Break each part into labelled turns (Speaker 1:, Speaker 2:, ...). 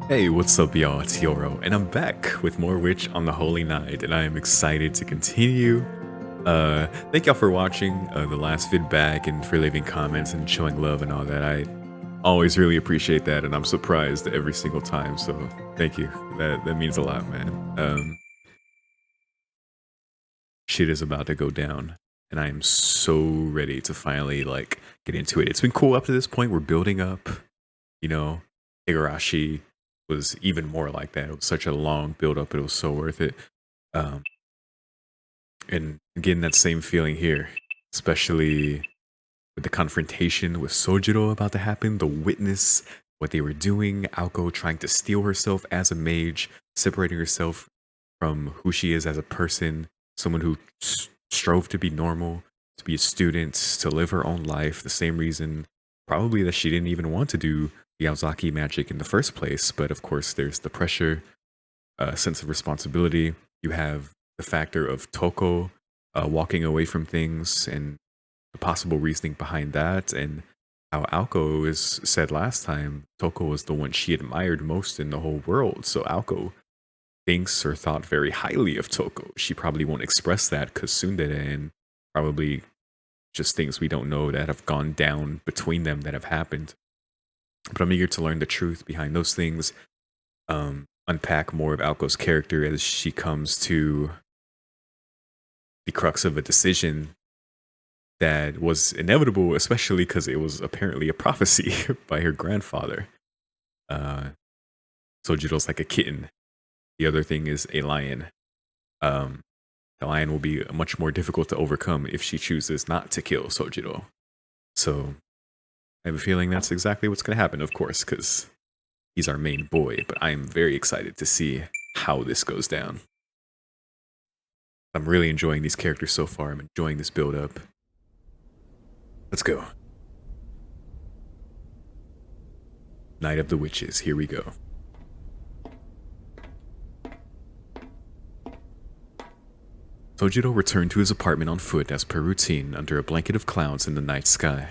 Speaker 1: Hey, what's up, y'all? It's YORO, and I'm back with more Witch on the Holy Night, and I am excited to continue. Thank y'all for watching the last vid back and for leaving comments and showing love and all that. I always really appreciate that, and I'm surprised every single time. So thank you. That means a lot, man. Shit is about to go down, and I am so ready to finally get into it. It's been cool up to this point. We're building up. You know, Igarashi was even more like that. It was such a long build up. It was so worth it. Um, and getting that same feeling here, especially with the confrontation with Sojiro about to happen, the witness, what they were doing, Aoko trying to steal herself as a mage, separating herself from who she is as a person, someone who strove to be normal, to be a student, to live her own life, the same reason probably that she didn't even want to do the Aozaki magic in the first place. But of course, there's the pressure, sense of responsibility. You have the factor of Toko walking away from things and the possible reasoning behind that, and how Aoko is said last time, Toko was the one she admired most in the whole world. So Aoko thinks or thought very highly of Toko. She probably won't express that because tsundere and probably just things we don't know that have gone down between them that have happened. But I'm eager to learn the truth behind those things, unpack more of Aoko's character as she comes to the crux of a decision that was inevitable, especially because it was apparently a prophecy by her grandfather. Sojiro's like a kitten. The other thing is a lion. The lion will be much more difficult to overcome if she chooses not to kill Sojiro. So I have a feeling that's exactly what's going to happen, of course, because he's our main boy. But I am very excited to see how this goes down. I'm really enjoying these characters so far. I'm enjoying this build-up. Let's go. Night of the Witches. Here we go. Sojiro returned to his apartment on foot as per routine under a blanket of clouds in the night sky.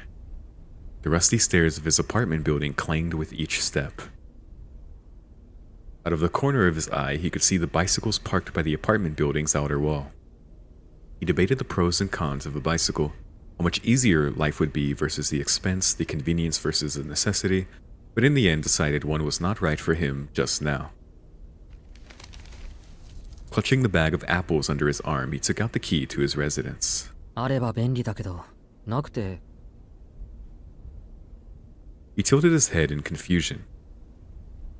Speaker 1: The rusty stairs of his apartment building clanged with each step. Out of the corner of his eye, he could see the bicycles parked by the apartment building's outer wall. He debated the pros and cons of a bicycle, how much easier life would be versus the expense, the convenience versus the necessity, but in the end decided one was not right for him just now. Clutching the bag of apples under his arm, he took out the key to his residence.
Speaker 2: あれば便利だけど、なくて。
Speaker 1: He tilted his head in confusion.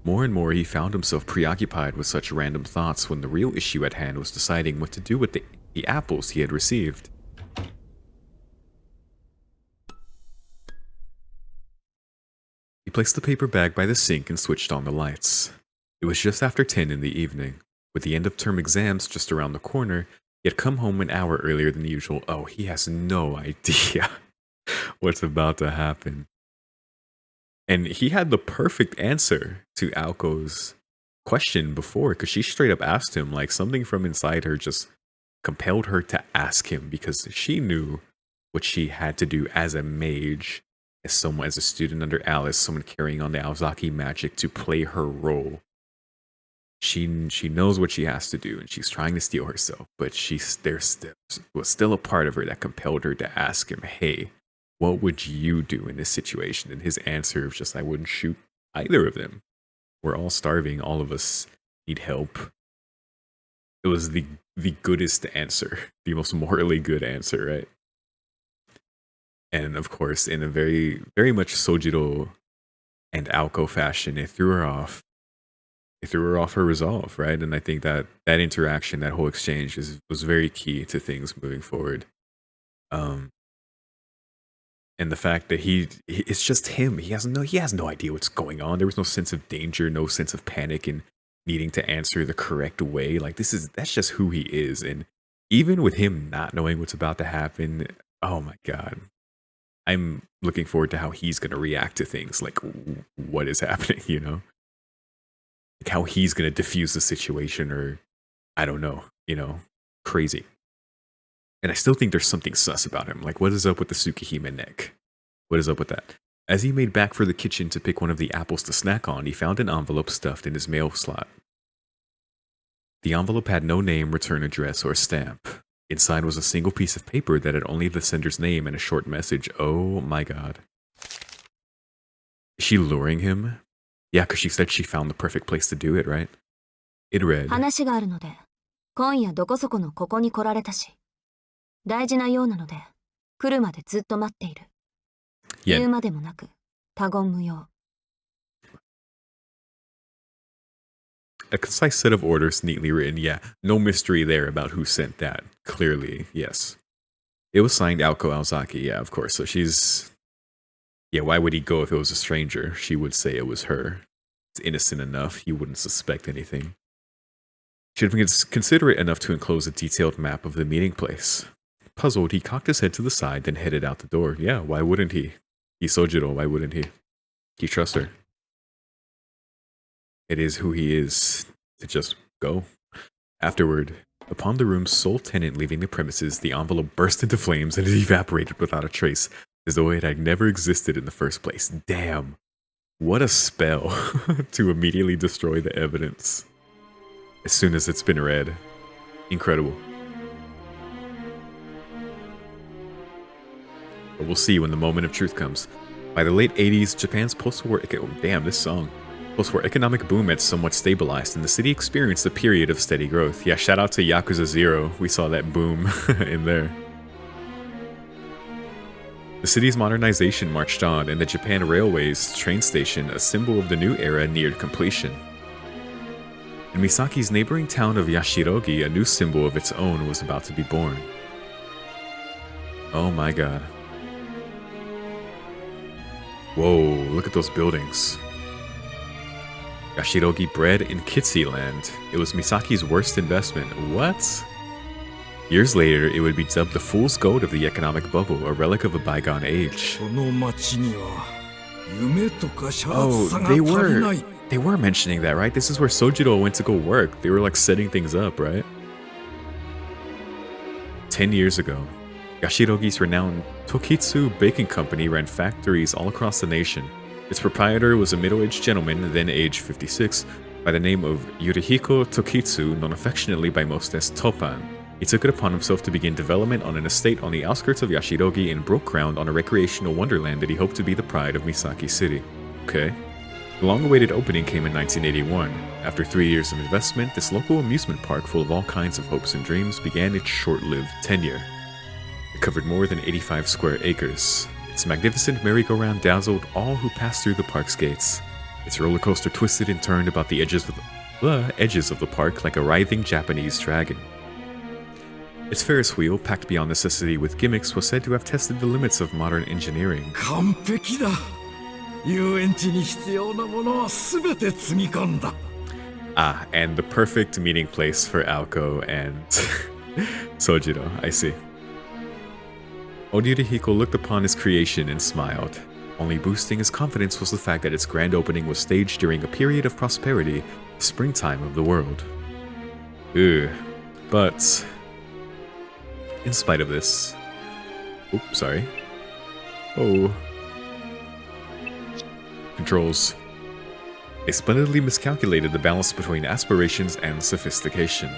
Speaker 1: More and more he found himself preoccupied with such random thoughts when the real issue at hand was deciding what to do with the apples he had received. He placed the paper bag by the sink and switched on the lights. It was just after 10 in the evening. With the end-of-term exams just around the corner, he had come home an hour earlier than usual. Oh, he has no idea what's about to happen. And he had the perfect answer to Aoko's question before, because she straight up asked him, like, something from inside her just compelled her to ask him, because she knew what she had to do as a mage, as a student under Alice, someone carrying on the Aozaki magic to play her role. She knows what she has to do, and she's trying to steal herself, but there was still a part of her that compelled her to ask him, hey, what would you do in this situation? And his answer was just, I wouldn't shoot either of them. We're all starving. All of us need help. It was the goodest answer, the most morally good answer, right? And of course, in a very, very much Sojiro and Aoko fashion, it threw her off. It threw her off her resolve, right? And I think that interaction, that whole exchange was very key to things moving forward. And the fact that it's just him. He has no idea what's going on. There was no sense of danger, no sense of panic and needing to answer the correct way. Like that's just who he is. And even with him not knowing what's about to happen, oh my God. I'm looking forward to how he's going to react to things, like what is happening, you know? Like how he's going to diffuse the situation, or I don't know, crazy. And I still think there's something sus about him. Like, what is up with the Tsukihime neck? What is up with that? As he made back for the kitchen to pick one of the apples to snack on, he found an envelope stuffed in his mail slot. The envelope had no name, return address, or stamp. Inside was a single piece of paper that had only the sender's name and a short message. Oh my god. Is she luring him? Yeah, because she said she found the perfect place to do it, right? It read,
Speaker 3: 話があるので、今夜どこそこのここに来られたし、大事なようなので、来るまでずっと待っている。言うまでもなく、他言無用。
Speaker 1: A concise set of orders neatly written. Yeah, no mystery there about who sent that. Clearly, yes. It was signed Aoko Aozaki, yeah, of course. So she's... Yeah, why would he go if it was a stranger? She would say it was her. It's innocent enough, he wouldn't suspect anything. She had been considerate enough to enclose a detailed map of the meeting place. Puzzled, he cocked his head to the side, then headed out the door. Yeah, why wouldn't he? He's Sojiro, why wouldn't he? He trusts her. It is who he is to just go. Afterward, upon the room's sole tenant leaving the premises, the envelope burst into flames and it evaporated without a trace, as though it had never existed in the first place. Damn. What a spell to immediately destroy the evidence as soon as it's been read. Incredible. But we'll see when the moment of truth comes. By the late 80s, Japan's post-war... Damn, this song. Post-war economic boom had somewhat stabilized, and the city experienced a period of steady growth. Yeah, shout out to Yakuza 0. We saw that boom in there. The city's modernization marched on, and the Japan Railways train station, a symbol of the new era, neared completion. In Misaki's neighboring town of Yashirogi, a new symbol of its own was about to be born. Oh my god. Whoa, look at those buildings. Yashirogi bred in Kitsi-land. It was Misaki's worst investment. What? Years later, it would be dubbed the fool's gold of the economic bubble, a relic of a bygone age. Oh, they were mentioning that, right? This is where Sojiro went to go work. They were like setting things up, right? 10 years ago, Yashirogi's renowned Tokitsu Baking Company ran factories all across the nation. Its proprietor was a middle-aged gentleman, then age 56, by the name of Yurihiko Tokitsu, known affectionately by most as Topan. He took it upon himself to begin development on an estate on the outskirts of Yashirogi and broke ground on a recreational wonderland that he hoped to be the pride of Misaki City. Okay. The long-awaited opening came in 1981. After 3 years of investment, this local amusement park full of all kinds of hopes and dreams began its short-lived tenure. It covered more than 85 square acres. Its magnificent merry-go-round dazzled all who passed through the park's gates. Its roller coaster twisted and turned about the edges of the park like a writhing Japanese dragon. Its Ferris wheel, packed beyond necessity with gimmicks, was said to have tested the limits of modern engineering. Ah, and the perfect meeting place for Aoko and Sojiro, I see. Yurihiko looked upon his creation and smiled. Only boosting his confidence was the fact that its grand opening was staged during a period of prosperity, the springtime of the world. Ugh. But in spite of this... Oops, sorry. Oh. Controls. They splendidly miscalculated the balance between aspirations and sophistication.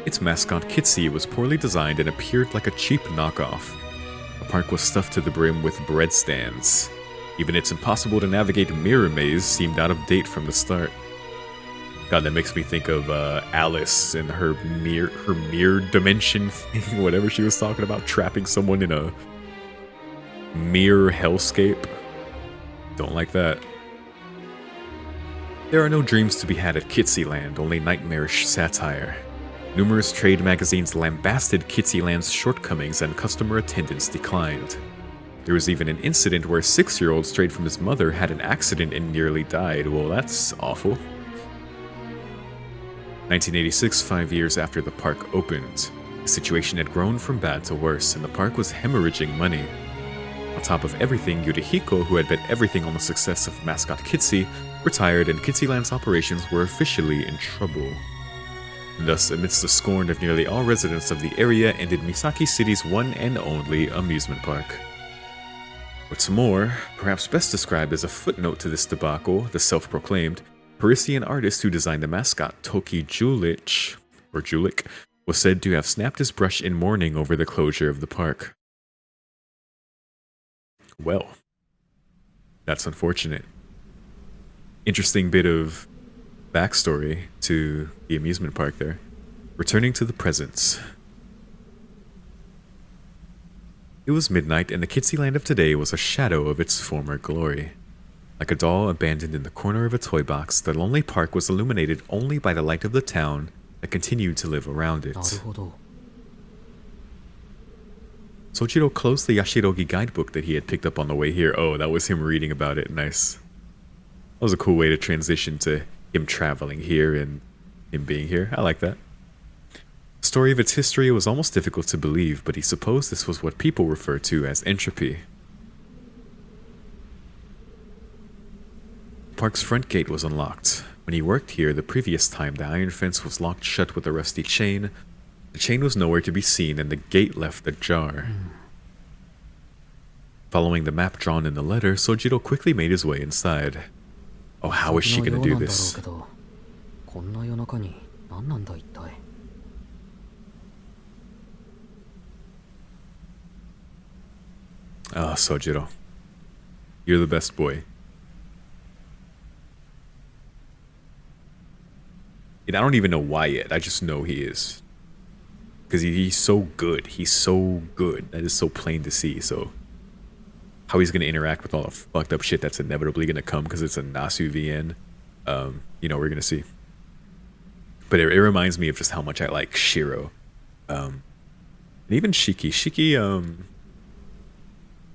Speaker 1: Its mascot, Kitsi, was poorly designed and appeared like a cheap knockoff. The park was stuffed to the brim with bread stands. Even its impossible-to-navigate mirror maze seemed out of date from the start. God, that makes me think of Alice and her mirror dimension thing, whatever she was talking about, trapping someone in a mirror hellscape. Don't like that. There are no dreams to be had at Kitsi-land, only nightmarish satire. Numerous trade magazines lambasted Kitsi-land's shortcomings and customer attendance declined. There was even an incident where a 6-year-old strayed from his mother, had an accident and nearly died. Well, that's awful. 1986, 5 years after the park opened. The situation had grown from bad to worse, and the park was hemorrhaging money. On top of everything, Yurihiko, who had bet everything on the success of mascot Kitsi, retired and Kitsi-land's operations were officially in trouble. And thus, amidst the scorn of nearly all residents of the area, ended Misaki City's one and only amusement park. What's more, perhaps best described as a footnote to this debacle, the self-proclaimed Parisian artist who designed the mascot Toki Julich, or Julik, was said to have snapped his brush in mourning over the closure of the park. Well, that's unfortunate. Interesting bit of backstory to the amusement park there. Returning to the presents. It was midnight, and the Kitsy land of today was a shadow of its former glory. Like a doll abandoned in the corner of a toy box, the lonely park was illuminated only by the light of the town that continued to live around it.
Speaker 2: なるほど。
Speaker 1: Sojiro closed the Yashirogi guidebook that he had picked up on the way here. Oh, that was him reading about it. Nice. That was a cool way to transition to him traveling here and him being here. I like that. The story of its history was almost difficult to believe, but he supposed this was what people refer to as entropy. The park's front gate was unlocked. When he worked here the previous time, the iron fence was locked shut with a rusty chain. The chain was nowhere to be seen, and the gate left ajar. Following the map drawn in the letter, Sojiro quickly made his way inside. Oh, how is she gonna do this?
Speaker 2: こんな夜中に何なんだ一体。
Speaker 1: Ah, Sojiro. You're the best boy. And I don't even know why yet. I just know he is. Because he's so good. He's so good. That is so plain to see. So how he's going to interact with all the fucked up shit that's inevitably going to come because it's a Nasu VN, you know, we're going to see. But it reminds me of just how much I like Shiro. And even Shiki. Shiki,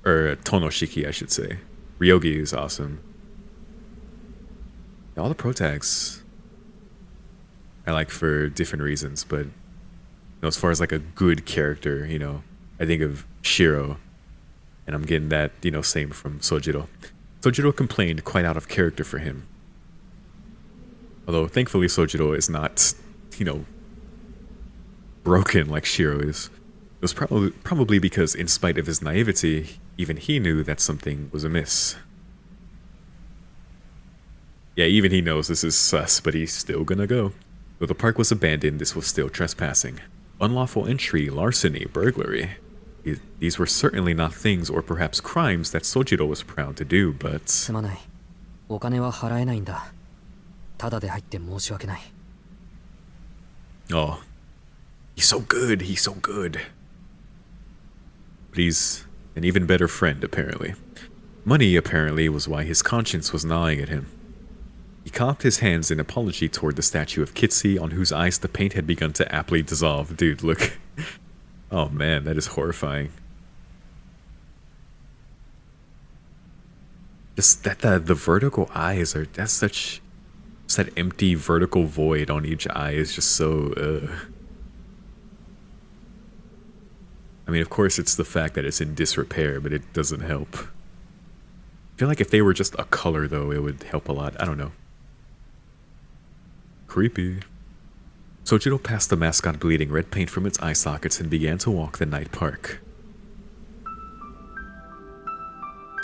Speaker 1: or Tonoshiki, I should say. Ryogi is awesome. All the pro tags I like for different reasons, but you know, as far as like a good character, you know, I think of Shiro, and I'm getting that, you know, same from Sojiro. Sojiro complained quite out of character for him. Although thankfully Sojiro is not, you know, broken like Shiro is. It was probably because, in spite of his naivety, even he knew that something was amiss. Yeah, even he knows this is sus, but he's still gonna go. Though the park was abandoned, this was still trespassing. Unlawful entry, larceny, burglary. These were certainly not things or perhaps crimes that Sojiro was proud to do, but...
Speaker 2: すまない。お金は払えないんだ。ただで入って申し訳ない。
Speaker 1: Oh, he's so good, he's so good. But he's an even better friend, apparently. Money, apparently, was why his conscience was gnawing at him. He cocked his hands in apology toward the statue of Kitsy, on whose eyes the paint had begun to aptly dissolve. Dude, look. Oh man, that is horrifying. Just that the vertical eyes are, that's such... Just that empty vertical void on each eye is just so... I mean, of course, it's the fact that it's in disrepair, but it doesn't help. I feel like if they were just a color, though, it would help a lot. I don't know. Creepy. Sojiro passed the mascot bleeding red paint from its eye sockets and began to walk the night park.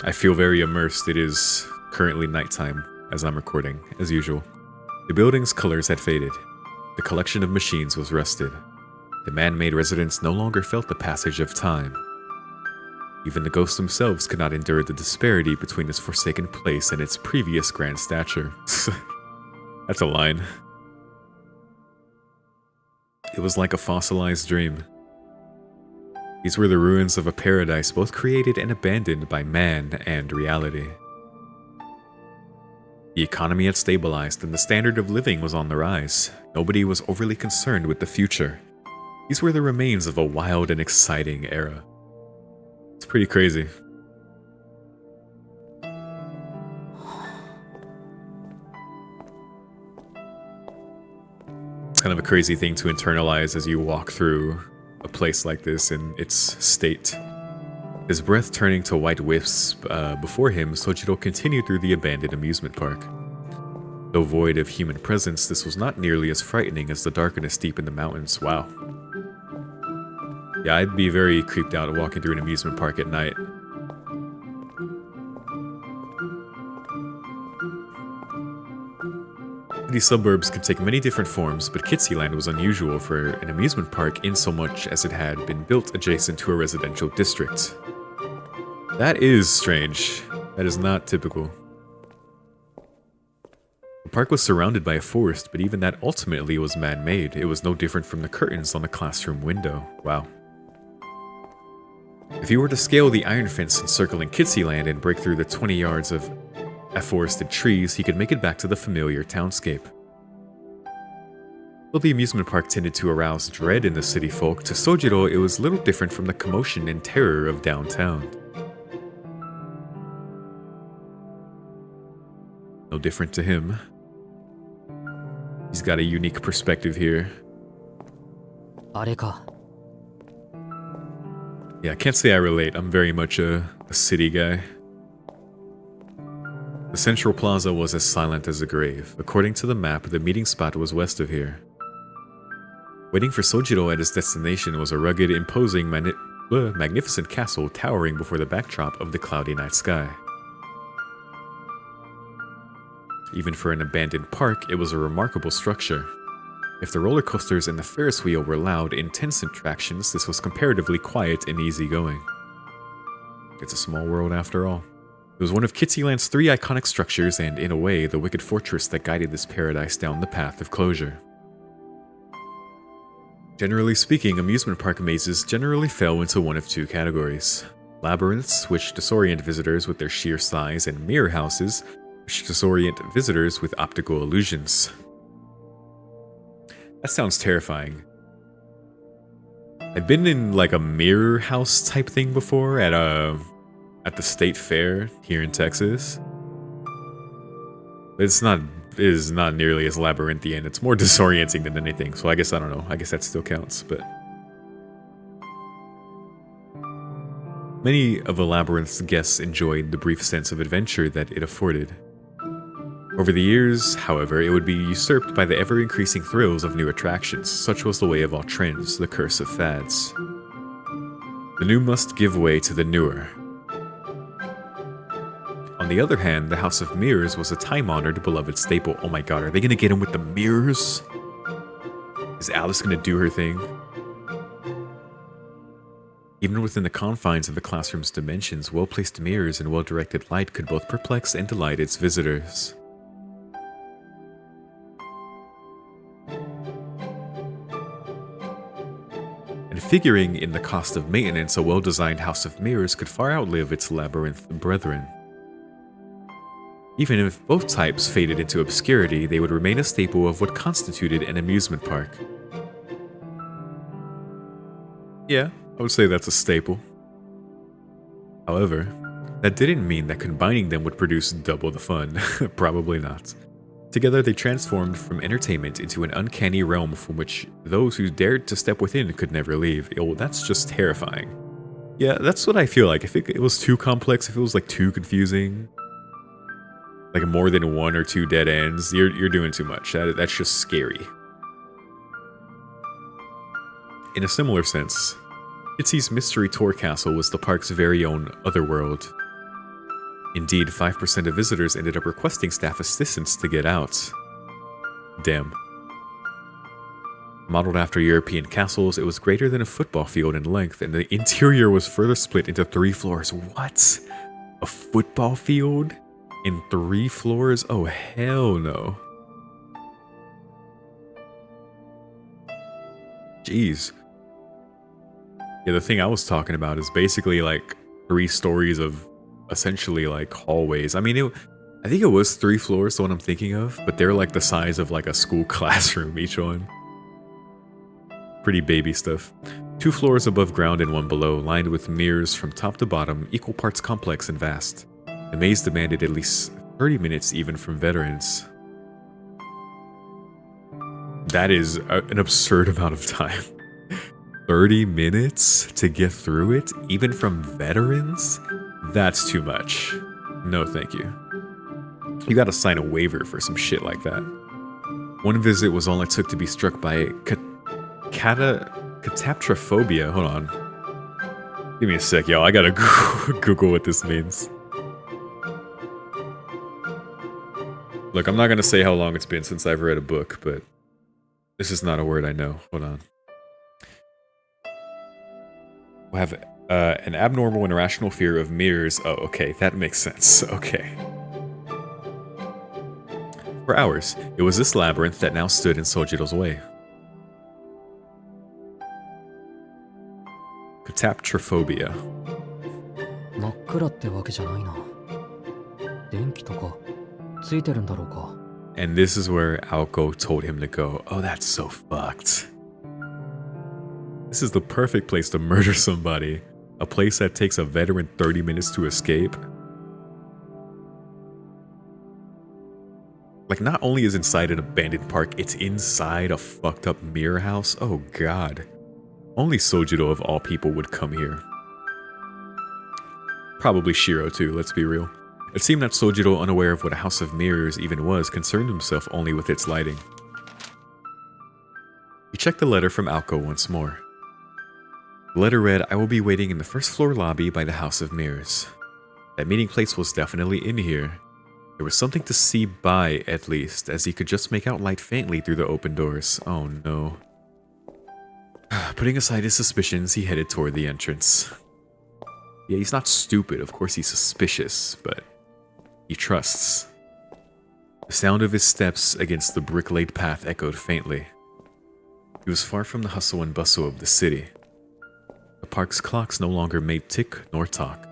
Speaker 1: I feel very immersed. It is currently nighttime as I'm recording, as usual. The building's colors had faded. The collection of machines was rusted. The man-made residents no longer felt the passage of time. Even the ghosts themselves could not endure the disparity between this forsaken place and its previous grand stature. That's a line. It was like a fossilized dream. These were the ruins of a paradise both created and abandoned by man and reality. The economy had stabilized and the standard of living was on the rise. Nobody was overly concerned with the future. These were the remains of a wild and exciting era. It's pretty crazy. It's kind of a crazy thing to internalize as you walk through a place like this in its state. His breath turning to white wisps before him, Sojiro continued through the abandoned amusement park. Though void of human presence, this was not nearly as frightening as the darkness deep in the mountains. Wow. Yeah, I'd be very creeped out walking through an amusement park at night. City suburbs can take many different forms, but Kitsyland was unusual for an amusement park in so much as it had been built adjacent to a residential district. That is strange. That is not typical. The park was surrounded by a forest, but even that ultimately was man-made. It was no different from the curtains on the classroom window. Wow. If you were to scale the iron fence encircling Kitsyland and break through the 20 yards of afforested trees, he could make it back to the familiar townscape. Though the amusement park tended to arouse dread in the city folk, to Sojiro it was little different from the commotion and terror of downtown. No different to him. He's got a unique perspective here.
Speaker 2: あれか。
Speaker 1: Yeah, I can't say I relate. I'm very much a city guy. The central plaza was as silent as a grave. According to the map, the meeting spot was west of here. Waiting for Sojiro at his destination was a rugged, imposing, magnificent castle towering before the backdrop of the cloudy night sky. Even for an abandoned park, it was a remarkable structure. If the roller coasters and the Ferris wheel were loud, intense attractions, this was comparatively quiet and easygoing. It's a small world after all. It was one of Kitsyland's 3 iconic structures and, in a way, the wicked fortress that guided this paradise down the path of closure. Generally speaking, amusement park mazes generally fell into one of 2 categories. Labyrinths, which disorient visitors with their sheer size, and mirror houses, which disorient visitors with optical illusions. That sounds terrifying. I've been in like a mirror house type thing before at the state fair here in Texas. It is not nearly as labyrinthian. It's more disorienting than anything. So I guess I don't know. I guess that still counts, but many of the labyrinth's guests enjoyed the brief sense of adventure that it afforded. Over the years, however, it would be usurped by the ever-increasing thrills of new attractions. Such was the way of all trends, the curse of fads. The new must give way to the newer. On the other hand, the House of Mirrors was a time-honored, beloved staple. Oh my god, are they gonna get him with the mirrors? Is Alice gonna do her thing? Even within the confines of the classroom's dimensions, well-placed mirrors and well-directed light could both perplex and delight its visitors. And figuring in the cost of maintenance, a well-designed House of Mirrors could far outlive its labyrinth brethren. Even if both types faded into obscurity, they would remain a staple of what constituted an amusement park. Yeah, I would say that's a staple. However, that didn't mean that combining them would produce double the fun. Probably not. Together, they transformed from entertainment into an uncanny realm from which those who dared to step within could never leave. Oh, that's just terrifying. Yeah, that's what I feel like. If it was too complex, if it was like too confusing, like more than 1 or 2 dead ends, you're doing too much. That's just scary. In a similar sense, Kitsy's Mystery Tour Castle was the park's very own otherworld. Indeed, 5% of visitors ended up requesting staff assistance to get out. Damn. Modeled after European castles, it was greater than a football field in length, and the interior was further split into 3 floors. What? A football field? In 3 floors? Oh, hell no. Jeez. Yeah, the thing I was talking about is basically like 3 stories of essentially like hallways. I mean, I think it was 3 floors, the one I'm thinking of, but they're like the size of like a school classroom, each one. Pretty baby stuff. 2 floors above ground and 1 below, lined with mirrors from top to bottom, equal parts complex and vast. The maze demanded at least 30 minutes even from veterans. That is an absurd amount of time. 30 minutes to get through it, even from veterans? That's too much. No thank you. You gotta sign a waiver for some shit like that. One visit was all it took to be struck by cataptrophobia. Hold on. Give me a sec, y'all. I gotta Google what this means. Look, I'm not going to say how long it's been since I've read a book, but this is not a word I know. Hold on. We'll have an abnormal and irrational fear of mirrors. Oh, okay. That makes sense. Okay. For hours, it was this labyrinth that now stood in Sojiro's way. Cataptrophobia.
Speaker 2: 真っ暗ってわけじゃないな。電気とかついてるんだろうか。
Speaker 1: And this is where Aoko told him to go. Oh, that's so fucked. This is the perfect place to murder somebody. A place that takes a veteran 30 minutes to escape. Like, not only is inside an abandoned park, it's inside a fucked up mirror house. Oh god. Only Sojiro of all people would come here. Probably Shiro too, let's be real. It seemed that Sojiro, unaware of what a house of mirrors even was, concerned himself only with its lighting. He checked the letter from Aoko once more. The letter read, I will be waiting in the first floor lobby by the House of Mirrors. That meeting place was definitely in here. There was something to see by, at least, as he could just make out light faintly through the open doors. Oh no. Putting aside his suspicions, he headed toward the entrance. Yeah, he's not stupid. Of course he's suspicious, but he trusts. The sound of his steps against the brick-laid path echoed faintly. He was far from the hustle and bustle of the city. The park's clocks no longer made tick nor talk,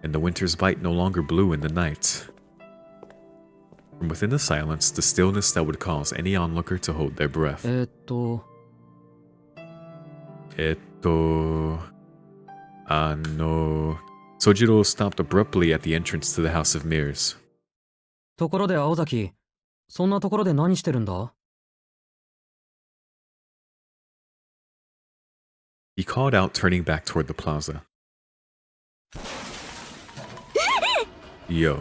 Speaker 1: and the winter's bite no longer blew in the night. From within the silence, the stillness that would cause any onlooker to hold their breath. Sojiro stopped abruptly at the entrance to the House of Mirrors.
Speaker 2: ところで青崎、そんなところで何してるんだ?
Speaker 1: He called out, turning back toward the plaza. Yo.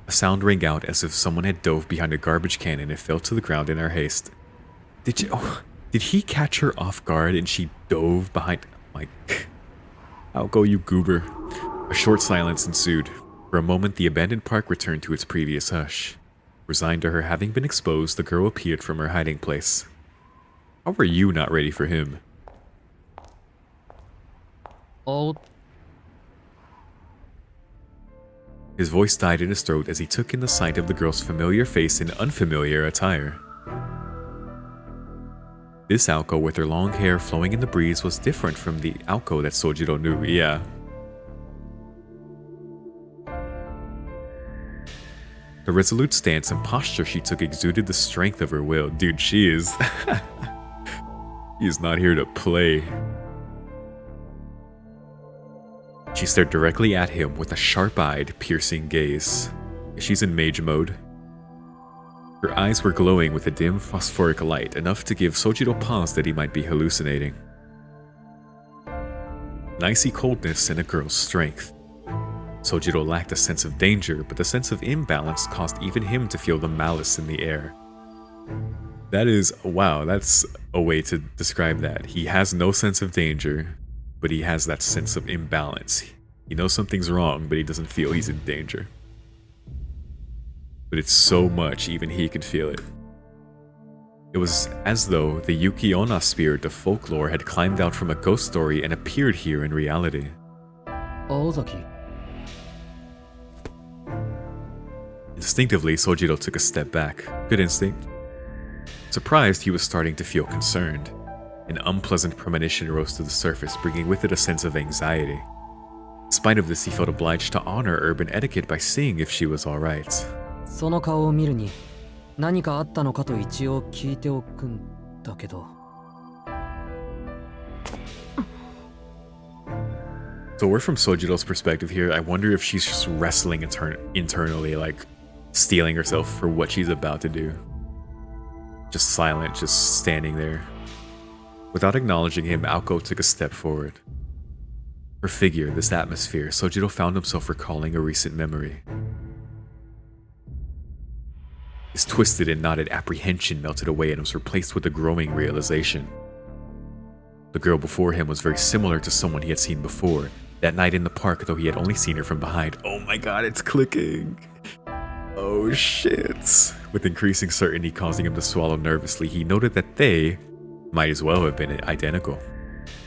Speaker 1: A sound rang out as if someone had dove behind a garbage can and it fell to the ground in her haste. Did he catch her off guard and she dove behind? Like, I'll go, you goober. A short silence ensued. For a moment, the abandoned park returned to its previous hush. Resigned to her having been exposed, the girl appeared from her hiding place. How were you not ready for him?
Speaker 2: Oh.
Speaker 1: His voice died in his throat as he took in the sight of the girl's familiar face in unfamiliar attire. This Aoko with her long hair flowing in the breeze was different from the Aoko that Sojiro knew, yeah. The resolute stance and posture she took exuded the strength of her will. Dude, she is... He is not here to play. She stared directly at him with a sharp-eyed, piercing gaze. She's in mage mode. Her eyes were glowing with a dim phosphoric light, enough to give Sojiro pause that he might be hallucinating. An icy coldness and a girl's strength. Sojiro lacked a sense of danger, but the sense of imbalance caused even him to feel the malice in the air. That is, wow, that's a way to describe that. He has no sense of danger, but he has that sense of imbalance. He knows something's wrong, but he doesn't feel he's in danger. But it's so much, even he can feel it. It was as though the Yuki-onna spirit of folklore had climbed out from a ghost story and appeared here in reality.
Speaker 2: Aozaki.
Speaker 1: Instinctively, Sojiro took a step back. Good instinct. Surprised, he was starting to feel concerned. An unpleasant premonition rose to the surface, bringing with it a sense of anxiety. In spite of this, he felt obliged to honor urban etiquette by seeing if she was alright.
Speaker 2: その顔を見るに何かあったのかと一応聞いておくんだけど。
Speaker 1: So we're from Sojiro's perspective here. I wonder if she's just wrestling internally, like steeling herself for what she's about to do. Just silent, just standing there. Without acknowledging him, Aoko took a step forward. Her figure, this atmosphere, Sojiro found himself recalling a recent memory. His twisted and knotted apprehension melted away and was replaced with a growing realization. The girl before him was very similar to someone he had seen before, that night in the park, though he had only seen her from behind. Oh my god, it's clicking! Oh shit. With increasing certainty causing him to swallow nervously, he noted that they might as well have been identical.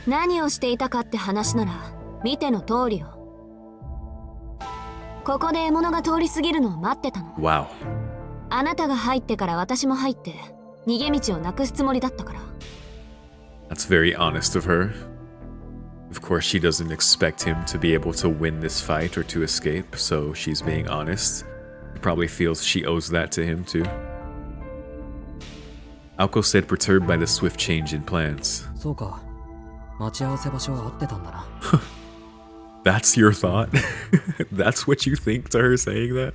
Speaker 3: 何をしていたかって話なら見ての通りよ。ここで獲物が通り過ぎるのを待ってたの。
Speaker 1: Wow.
Speaker 3: あなたが入ってから私も入って逃げ道をなくすつもりだったから。
Speaker 1: That's very honest of her. Of course, she doesn't expect him to be able to win this fight or to escape, so she's being honest. He probably feels she owes that to him too. Aoko said, perturbed by the swift change in plans.
Speaker 2: そうか。待ち合わせ場所は合ってたんだな。
Speaker 1: That's your thought? That's what you think to her saying that?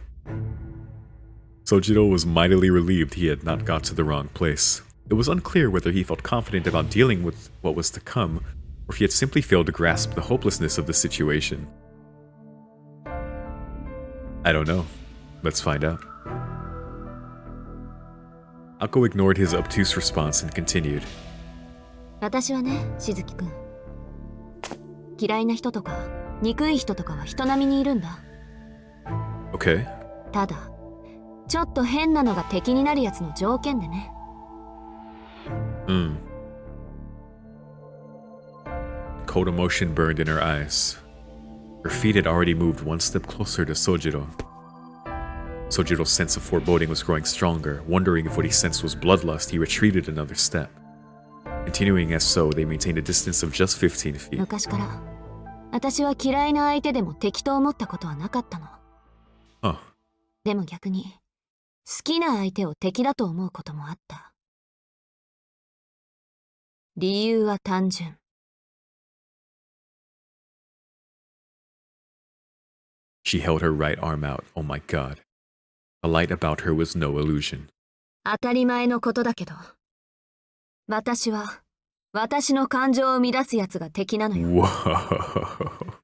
Speaker 1: Sojiro was mightily relieved he had not got to the wrong place. It was unclear whether he felt confident about dealing with what was to come, or if he had simply failed to grasp the hopelessness of the situation. I don't know. Let's find out. Ako ignored his obtuse response and continued.
Speaker 3: 私はね、しずきくん。嫌いな人とか憎い人とかは人並みにいるんだ。
Speaker 1: Okay.
Speaker 3: ただ、ちょっと変なのが敵になるやつの条件でね。
Speaker 1: Cold emotion burned in her eyes. Her feet had already moved one step closer to Sojiro. Sojiro's sense of foreboding was growing stronger. Wondering if what he sensed was bloodlust, he retreated another step. Continuing as so, they maintained a distance of just 15 feet.
Speaker 3: 昔から私は嫌いな相手でも敵と思ったことはなかったの。
Speaker 1: Huh.
Speaker 3: でも逆に好きな相手を敵だと思うこともあった。理由は単純。
Speaker 1: She held her right arm out. Oh my god. The light about her was no illusion.
Speaker 3: 当たり前のことだけど、私は私の感情を乱すやつが敵なのよ。
Speaker 1: Whoa.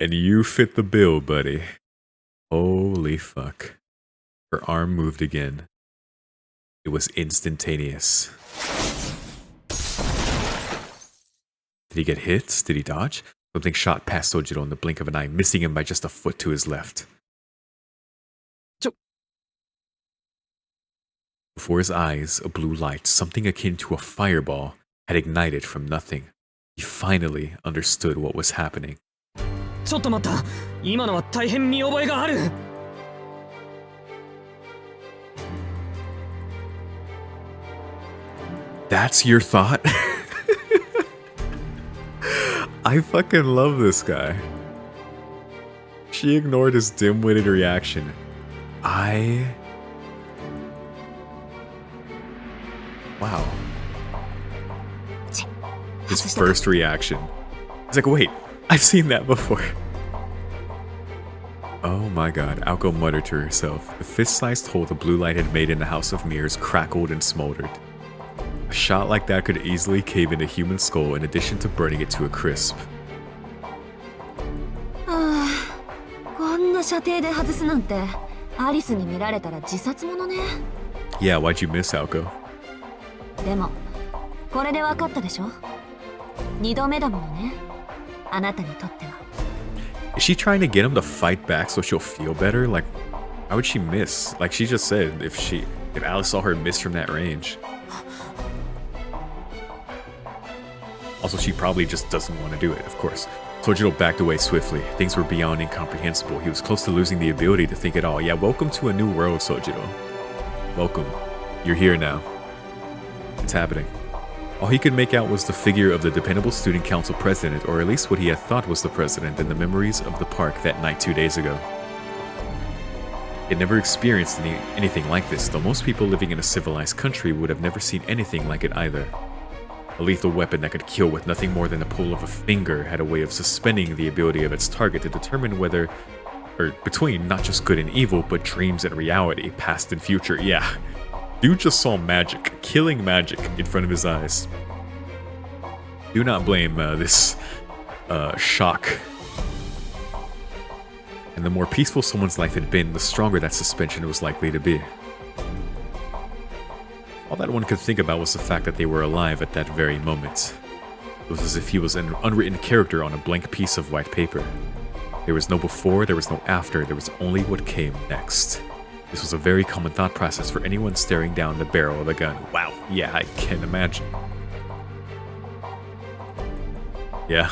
Speaker 1: And you fit the bill, buddy. Holy fuck. Her arm moved again. It was instantaneous. Did he get hit? Did he dodge? Something shot past Sojiro in the blink of an eye, missing him by just a foot to his left. Before his eyes, a blue light, something akin to a fireball, had ignited from nothing. He finally understood what was happening.
Speaker 2: ちょっと待った。今のは大変見覚えがある。
Speaker 1: That's your thought? I fucking love this guy. She ignored his dim-witted reaction. Wow. His first reaction. He's like, wait, I've seen that before. Oh my god, Aoko muttered to herself. The fist-sized hole the blue light had made in the House of Mirrors crackled and smoldered. A shot like that could easily cave in a human skull in addition to burning it to a crisp.
Speaker 3: こんな射程で外すなんて、アリスに見られたら自殺者ね。
Speaker 1: Yeah, why'd you miss, Aoko?
Speaker 3: でも、これで分かったでしょ？二度目だものね。あなたにとっては。
Speaker 1: Is she trying to get him to fight back so she'll feel better? Like, why would she miss? Like she just said, if Alice saw her miss from that range. Also, she probably just doesn't want to do it, of course. Sojiro backed away swiftly. Things were beyond incomprehensible. He was close to losing the ability to think at all. Yeah, welcome to a new world, Sojiro. Welcome. You're here now. It's happening. All he could make out was the figure of the dependable student council president, or at least what he had thought was the president, in the memories of the park that night 2 days ago. He had never experienced anything like this, though most people living in a civilized country would have never seen anything like it either. A lethal weapon that could kill with nothing more than the pull of a finger had a way of suspending the ability of its target to determine whether, or between not just good and evil, but dreams and reality, past and future. Yeah, dude just saw magic, killing magic in front of his eyes. Do not blame this shock. And the more peaceful someone's life had been, the stronger that suspension was likely to be. All that one could think about was the fact that they were alive at that very moment. It was as if he was an unwritten character on a blank piece of white paper. There was no before, there was no after, there was only what came next. This was a very common thought process for anyone staring down the barrel of a gun. Wow, yeah, I can imagine. Yeah.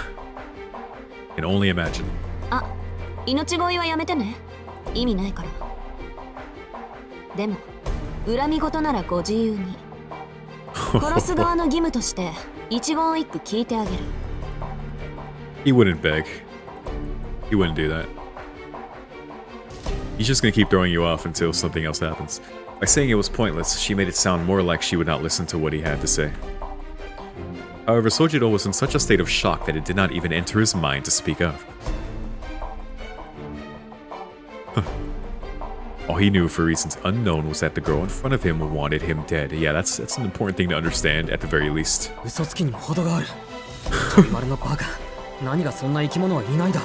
Speaker 1: Can only imagine.
Speaker 3: あ、命乞いはやめてね。意味ないから。でも、恨み事ならご自由に。殺す側の義務として一言一句聞いてあげる。
Speaker 1: He wouldn't beg. He wouldn't do that. He's just gonna keep throwing you off until something else happens. By saying it was pointless, she made it sound more like she would not listen to what he had to say. However, Sojiro was in such a state of shock that it did not even enter his mind to speak up. All he knew for reasons unknown was that the girl in front of him wanted him dead. Yeah, that's an important thing to understand at the very least.
Speaker 2: 嘘つきにも程がある。飛び丸のバカ。何がそんな生き物はいないだ。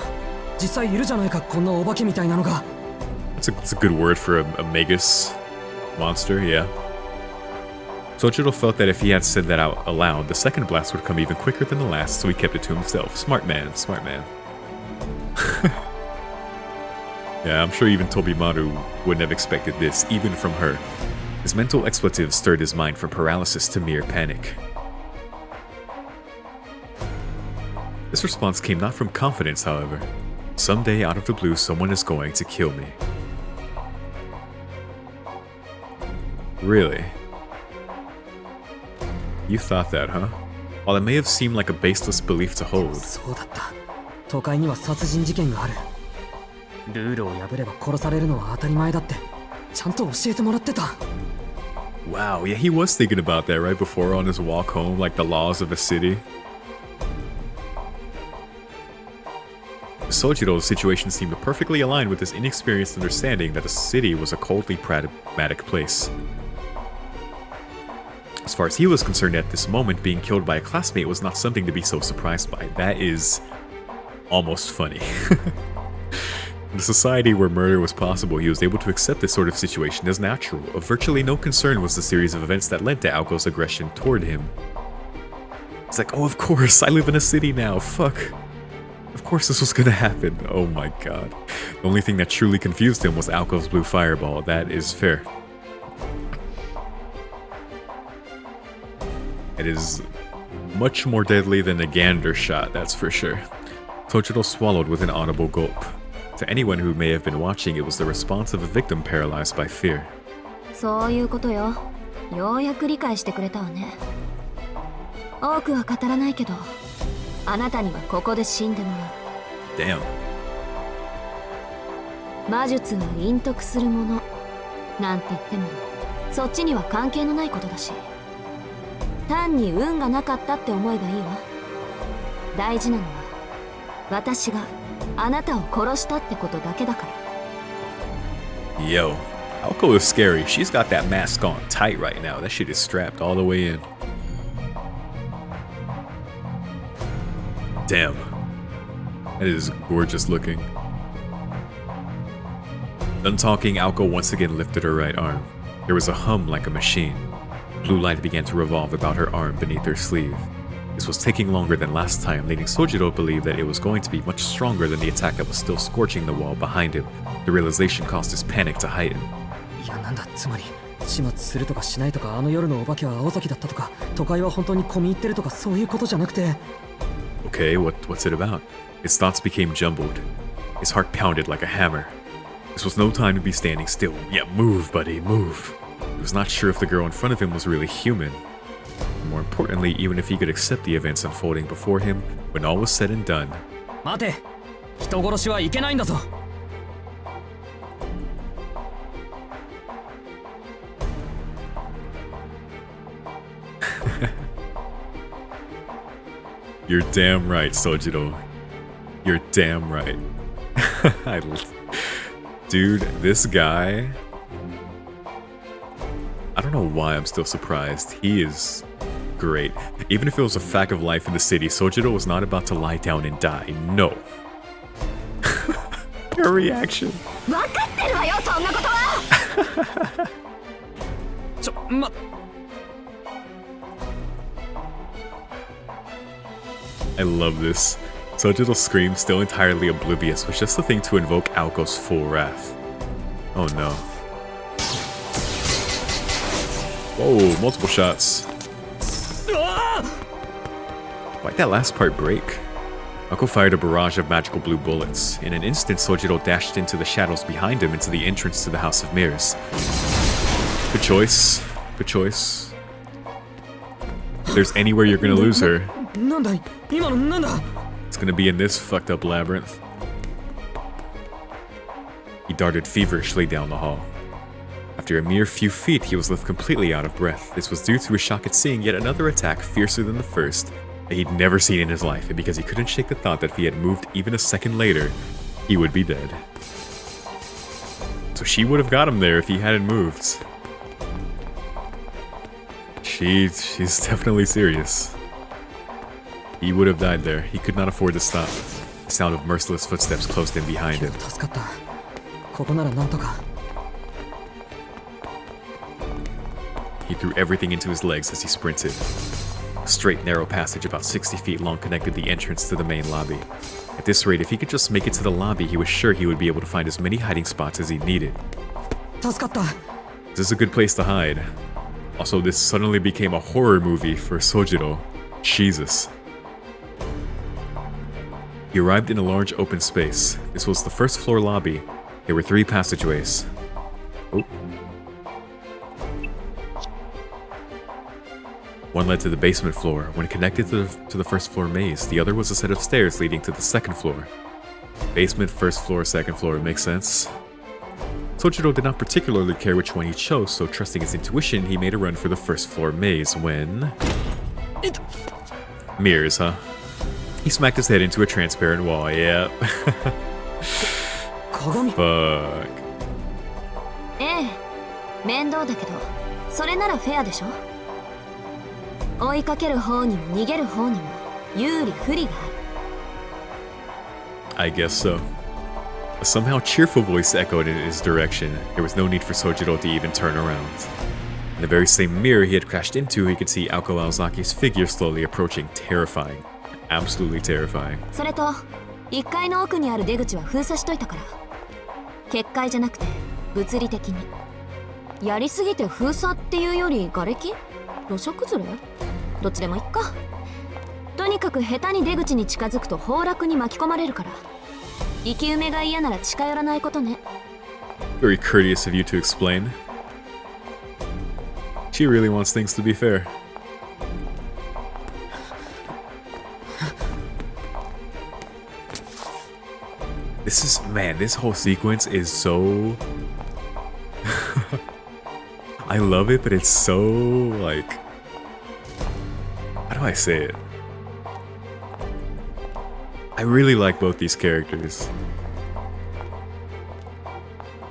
Speaker 2: 実際いるじゃないか、こんなお化けみたいなのが。
Speaker 1: It's a good word for a magus monster, yeah. Sojiro felt that if he had said that out aloud, the second blast would come even quicker than the last, so he kept it to himself. Smart man, smart man. Yeah, I'm sure even Tobimaru wouldn't have expected this, even from her. His mental expletive stirred his mind from paralysis to mere panic. This response came not from confidence, however. Someday, out of the blue, someone is going to kill me. Really? You thought that, huh? While it may have seemed like a baseless belief to hold.
Speaker 2: そうだった。都会には殺人事件がある。ルールを破れば殺されるのは当たり前だってちゃんと教えてもらってた。
Speaker 1: Wow, yeah, he was thinking about that right before on his walk home, like the laws of a city. Sojiro's situation seemed to perfectly align with his inexperienced understanding that the city was a coldly pragmatic place. As far as he was concerned at this moment, being killed by a classmate was not something to be so surprised by. That is almost funny. In a society where murder was possible, he was able to accept this sort of situation as natural. Of virtually no concern was the series of events that led to Aoko's aggression toward him. It's like, oh, of course, I live in a city now, fuck. Of course this was gonna happen. Oh my god. The only thing that truly confused him was Aoko's blue fireball. That is fair. It is much more deadly than a gander shot, that's for sure. Sojiro swallowed with an audible gulp. To anyone who may have been watching, it was the response of a victim paralyzed by fear.
Speaker 3: そういうことよ。ようやく理解してくれたわね。多くは語らないけど、あなたにはここで死んでもらう。
Speaker 1: Damn.
Speaker 3: 魔術は隠匿するもの。なんて言っても、そっちには関係のないことだし。単に運がなかったって思えばいいわ。大事なのは、私があなたを殺したってことだけだから。
Speaker 1: Yo, Aoko is scary. She's got that mask on tight right now. That shit is strapped all the way in. Damn. That is gorgeous looking. Done talking, Aoko once again lifted her right arm. There was a hum like a machine. Blue light began to revolve about her arm beneath her sleeve. This was taking longer than last time, leading Sojiro to believe that it was going to be much stronger than the attack that was still scorching the wall behind him. The realization caused his panic to heighten.
Speaker 2: いやなんだつまり始末するとかしないとかあの夜のお化けは青崎だったとか都会は本当に込み入ってるとかそういうことじゃなくて。
Speaker 1: Okay, what's it about? His thoughts became jumbled. His heart pounded like a hammer. This was no time to be standing still. Yeah, move, buddy, move. He was not sure if the girl in front of him was really human. More importantly, even if he could accept the events unfolding before him, when all was said and done.
Speaker 2: 待て、人殺しはいけないんだぞ。
Speaker 1: You're damn right, Sojiro. You're damn right. Dude, this guy... I don't know why I'm still surprised. He is great. Even if it was a fact of life in the city, Sojiro was not about to lie down and die. No. Her reaction. I love this. Sojito's scream, still entirely oblivious, was just the thing to invoke Aoko's full wrath. Oh no. Whoa, multiple shots. Why'd that last part break? Aoko fired a barrage of magical blue bullets. In an instant, Sojiro dashed into the shadows behind him into the entrance to the House of Mirrors. Good choice. Good choice. If there's anywhere you're gonna lose her, it's gonna be in this fucked up labyrinth. He darted feverishly down the hall. After a mere few feet, he was left completely out of breath. This was due to his shock at seeing yet another attack fiercer than the first that he'd never seen in his life, and because he couldn't shake the thought that if he had moved even a second later, he would be dead. So she would have got him there if he hadn't moved. She's definitely serious. He would have died there. He could not afford to stop. The sound of merciless footsteps closed in behind him. He threw everything into his legs as he sprinted. A straight, narrow passage about 60 feet long connected the entrance to the main lobby. At this rate, if he could just make it to the lobby, he was sure he would be able to find as many hiding spots as he needed. This is a good place to hide. Also, this suddenly became a horror movie for Sojiro. Jesus. He arrived in a large open space. This was the first floor lobby. There were 3 passageways. Oh. One led to the basement floor. When connected to the first floor maze, the other was a set of stairs leading to the second floor. Basement, first floor, second floor, makes sense. Sojiro did not particularly care which one he chose, so trusting his intuition, he made a run for the first floor maze when... Mirrors, huh? He smacked his head into a transparent wall, yeah. Fuck.
Speaker 3: ええ、面倒だけど、それならフェアでしょ。追いかける方にも逃げる方にも有利不利がある。
Speaker 1: I guess so. A somehow cheerful voice echoed in his direction. There was no need for Sojiro to even turn around. In the very same mirror he had crashed into, he could see Aoko Aozaki's figure slowly approaching, terrifying. Absolutely terrifying.
Speaker 3: それと、1階の奥にある出口は封鎖しといたから。結界じゃなくて物理的に。やりすぎて封鎖っていうより瓦礫？土砂崩れ？どっちでもいっか。とにかく下手に出口に近づくと崩落に巻き込まれるから。生き埋めが嫌なら近寄らないことね。
Speaker 1: Very courteous of you to explain. She really wants things to be fair. This is, man, this whole sequence is so... I love it, but it's so, like... How do I say it? I really like both these characters.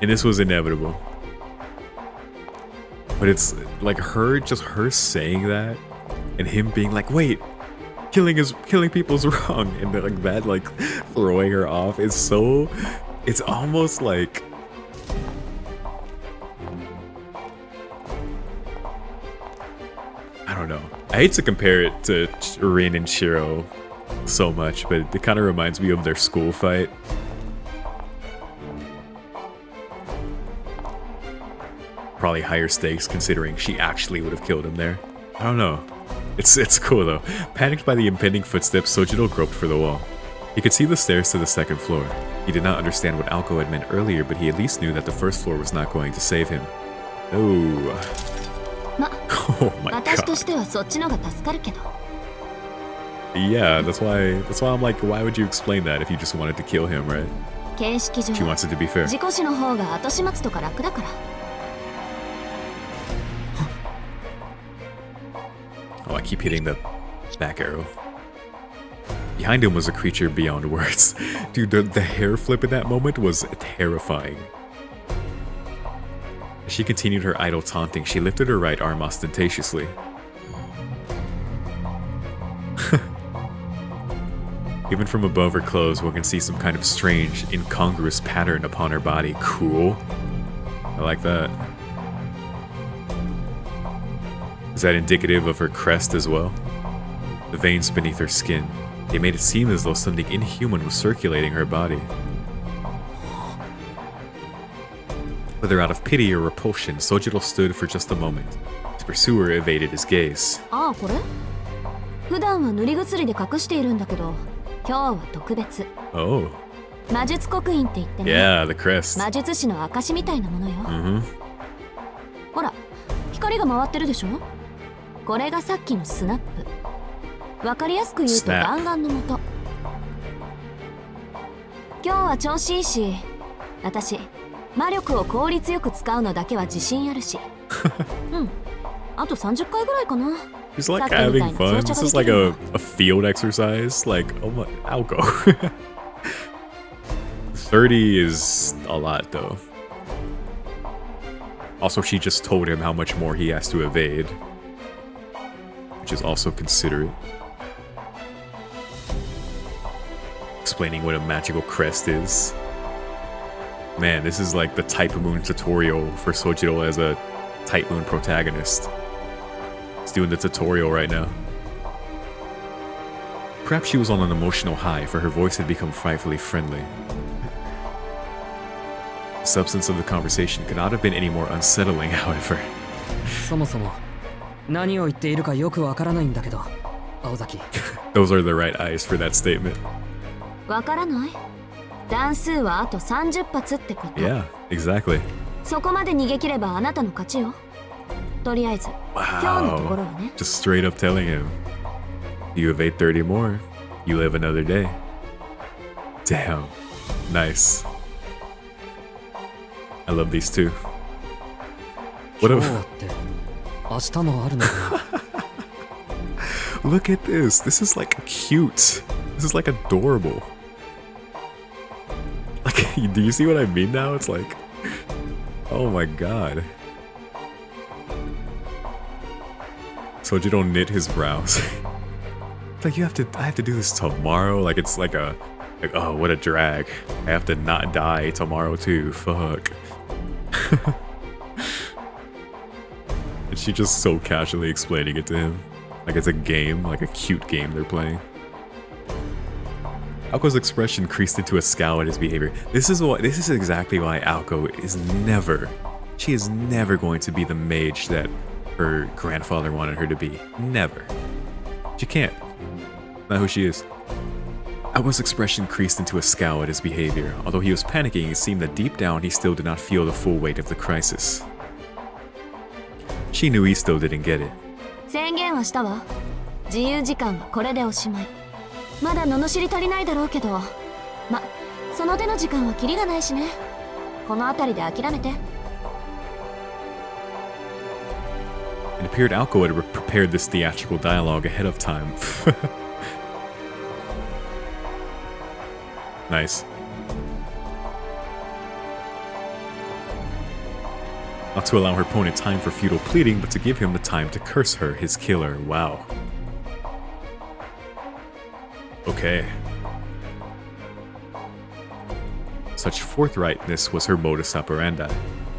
Speaker 1: And this was inevitable. But it's like her saying that and him being like, wait, killing people's wrong, and like that, like throwing her off is so, it's almost like, I don't know. I hate to compare it to Rin and Shiro so much, but it kind of reminds me of their school fight. Probably higher stakes considering she actually would have killed him there. I don't know. It's cool though. Panicked by the impending footsteps, Sojiro groped for the wall. He could see the stairs to the second floor. He did not understand what Aoko had meant earlier, but he at least knew that the first floor was not going to save him. Oh. Oh my god. Yeah, that's why I'm like, why would you explain that if you just wanted to kill him, right? She wants it to be fair. Oh, I keep hitting the back arrow. Behind him was a creature beyond words. Dude, the hair flip in that moment was terrifying. As she continued her idle taunting, she lifted her right arm ostentatiously. Even from above her clothes, one can see some kind of strange, incongruous pattern upon her body. Cool. I like that. Is that indicative of her crest as well? The veins beneath her skin. They made it seem as though something inhuman was circulating her body. Whether out of pity or repulsion, Sojiro stood for just a moment. His pursuer evaded his gaze.
Speaker 3: ああ、これ普段は塗り薬で隠しているんだけど、今日は特別。
Speaker 1: Oh.
Speaker 3: 魔術刻印って言ってね。
Speaker 1: Yeah, the crest.
Speaker 3: 魔術師の証みたいなものよ。
Speaker 1: Mm-hmm.
Speaker 3: ほら、光が回ってるでしょ。これがさっきのスナップ。わかりやすく言うと弾丸の元。今日は調子いいし、私魔力を効率よく使うのだけは自信あるし。うん。あと30回ぐらいかな。
Speaker 1: He's like having fun. This is like a field exercise. Like, oh my, Alco. 30 is a lot though. Also, she just told him how much more he has to evade, which is also considerate. Explaining what a magical crest is. Man, this is like the Type Moon tutorial for Sojiro as a Type Moon protagonist. He's doing the tutorial right now. Perhaps she was on an emotional high, for her voice had become frightfully friendly. The substance of the conversation could not have been any more unsettling, however.
Speaker 2: そもそも何を言っているかよくわからないんだけど、青崎。
Speaker 1: Those are the right eyes for that statement.
Speaker 3: わからない？段数はあと30発ってこと。
Speaker 1: Yeah, exactly.
Speaker 3: そこまで逃げ切ればあなたの勝ちよ。とりあえず、今日のところはね。
Speaker 1: Just straight up telling him, you evade 30 more, you live another day. Damn, nice. I love these two. What if? Look at this. This is like cute. This is like adorable. Like, do you see what I mean now? It's like, oh my god. Sojiro knit his brows. Like, I have to do this tomorrow. Like, it's like oh, what a drag. I have to not die tomorrow too. Fuck. And she just so casually explaining it to him. Like it's a game, like a cute game they're playing. Alco's expression creased into a scowl at his behavior. This is exactly why Alco is never, she is never going to be the mage that her grandfather wanted her to be. Never. She can't. Not who she is. Alco's expression creased into a scowl at his behavior. Although he was panicking, it seemed that deep down he still did not feel the full weight of the crisis. She knew he still didn't get it.
Speaker 3: 宣言はしたわ。自由時間はこれでおしまい。まだ罵り足りないだろうけど、ま、その手の時間はキリがないしね。この辺りで諦めて。
Speaker 1: It appeared Alco had prepared this theatrical dialogue ahead of time. Nice. Not to allow her opponent time for futile pleading, but to give him the time to curse her, his killer. Wow. Okay. Such forthrightness was her modus operandi.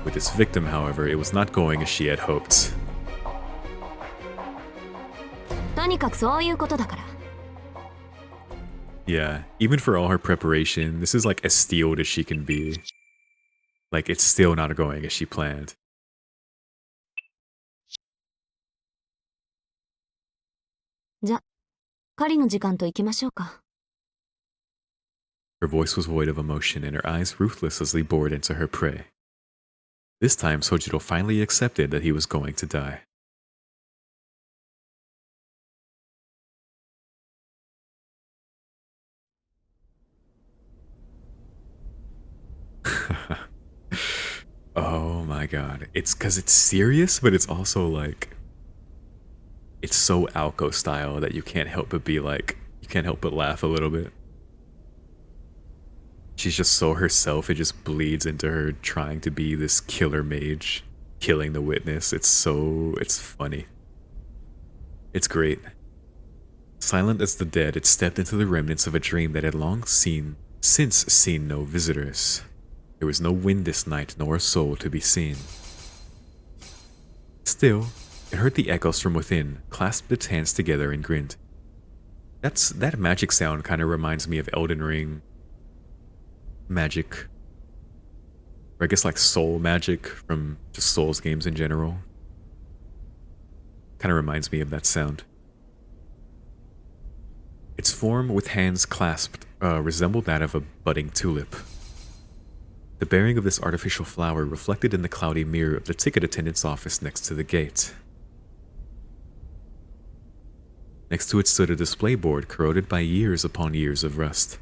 Speaker 1: With this victim, however, it was not going as she had hoped.
Speaker 3: とにかくそういうことだから。
Speaker 1: Yeah, even for all her preparation, this is like as steeled as she can be. Like, it's still not going as she planned. Her voice was void of emotion and her eyes ruthlessly bored into her prey. This time, Sojiro finally accepted that he was going to die. Oh my god. It's because it's serious, but it's also like, it's so Alco style that you can't help but be like, you can't help but laugh a little bit. She's just so herself, it just bleeds into her trying to be this killer mage, killing the witness. It's funny. It's great. Silent as the dead, it stepped into the remnants of a dream that had since seen no visitors. There was no wind this night, nor a soul to be seen. Still, it heard the echoes from within, clasped its hands together and grinned. That magic sound kind of reminds me of Elden Ring magic. Or I guess like soul magic from just Souls games in general. Kind of reminds me of that sound. Its form with hands clasped resembled that of a budding tulip. The bearing of this artificial flower reflected in the cloudy mirror of the ticket attendant's office next to the gate. Next to it stood a display board corroded by years upon years of rust.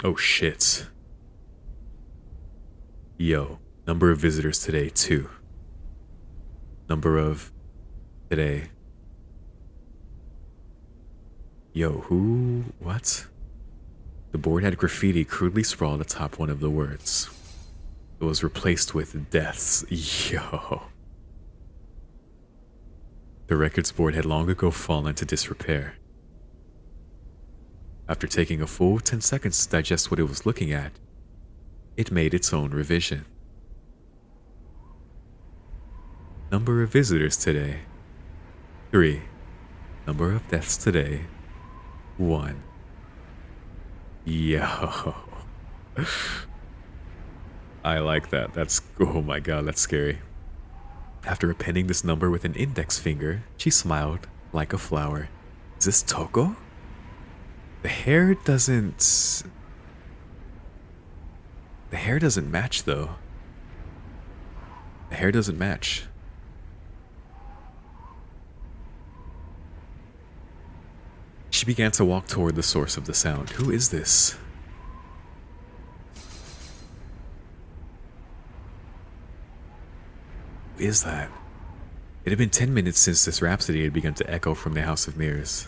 Speaker 1: Oh shit. Yo, number of visitors today, 2. Number of today. Yo, who? What? The board had graffiti crudely sprawled atop one of the words. It was replaced with deaths. Yo. The records board had long ago fallen into disrepair. After taking a full 10 seconds to digest what it was looking at, it made its own revision. Number of visitors today, 3. Number of deaths today, 1. Yo. I like that. That's, oh my god, that's scary. After appending this number with an index finger, she smiled like a flower. Is this Toko? The hair doesn't match though. The hair doesn't match. She began to walk toward the source of the sound. Who is this? Who is that? It had been 10 minutes since this rhapsody had begun to echo from the House of Mirrors.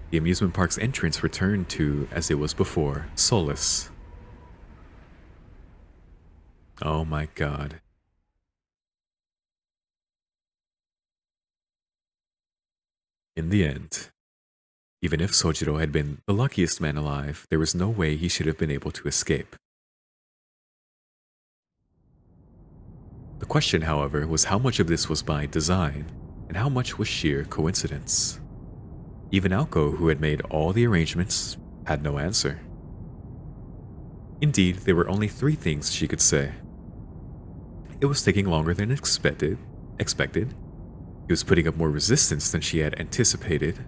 Speaker 1: The amusement park's entrance returned to, as it was before, solace. Oh my god. In the end, even if Sojiro had been the luckiest man alive, there was no way he should have been able to escape. The question, however, was how much of this was by design, and how much was sheer coincidence. Even Aoko, who had made all the arrangements, had no answer. Indeed, there were only 3 things she could say. It was taking longer than expected. He was putting up more resistance than she had anticipated,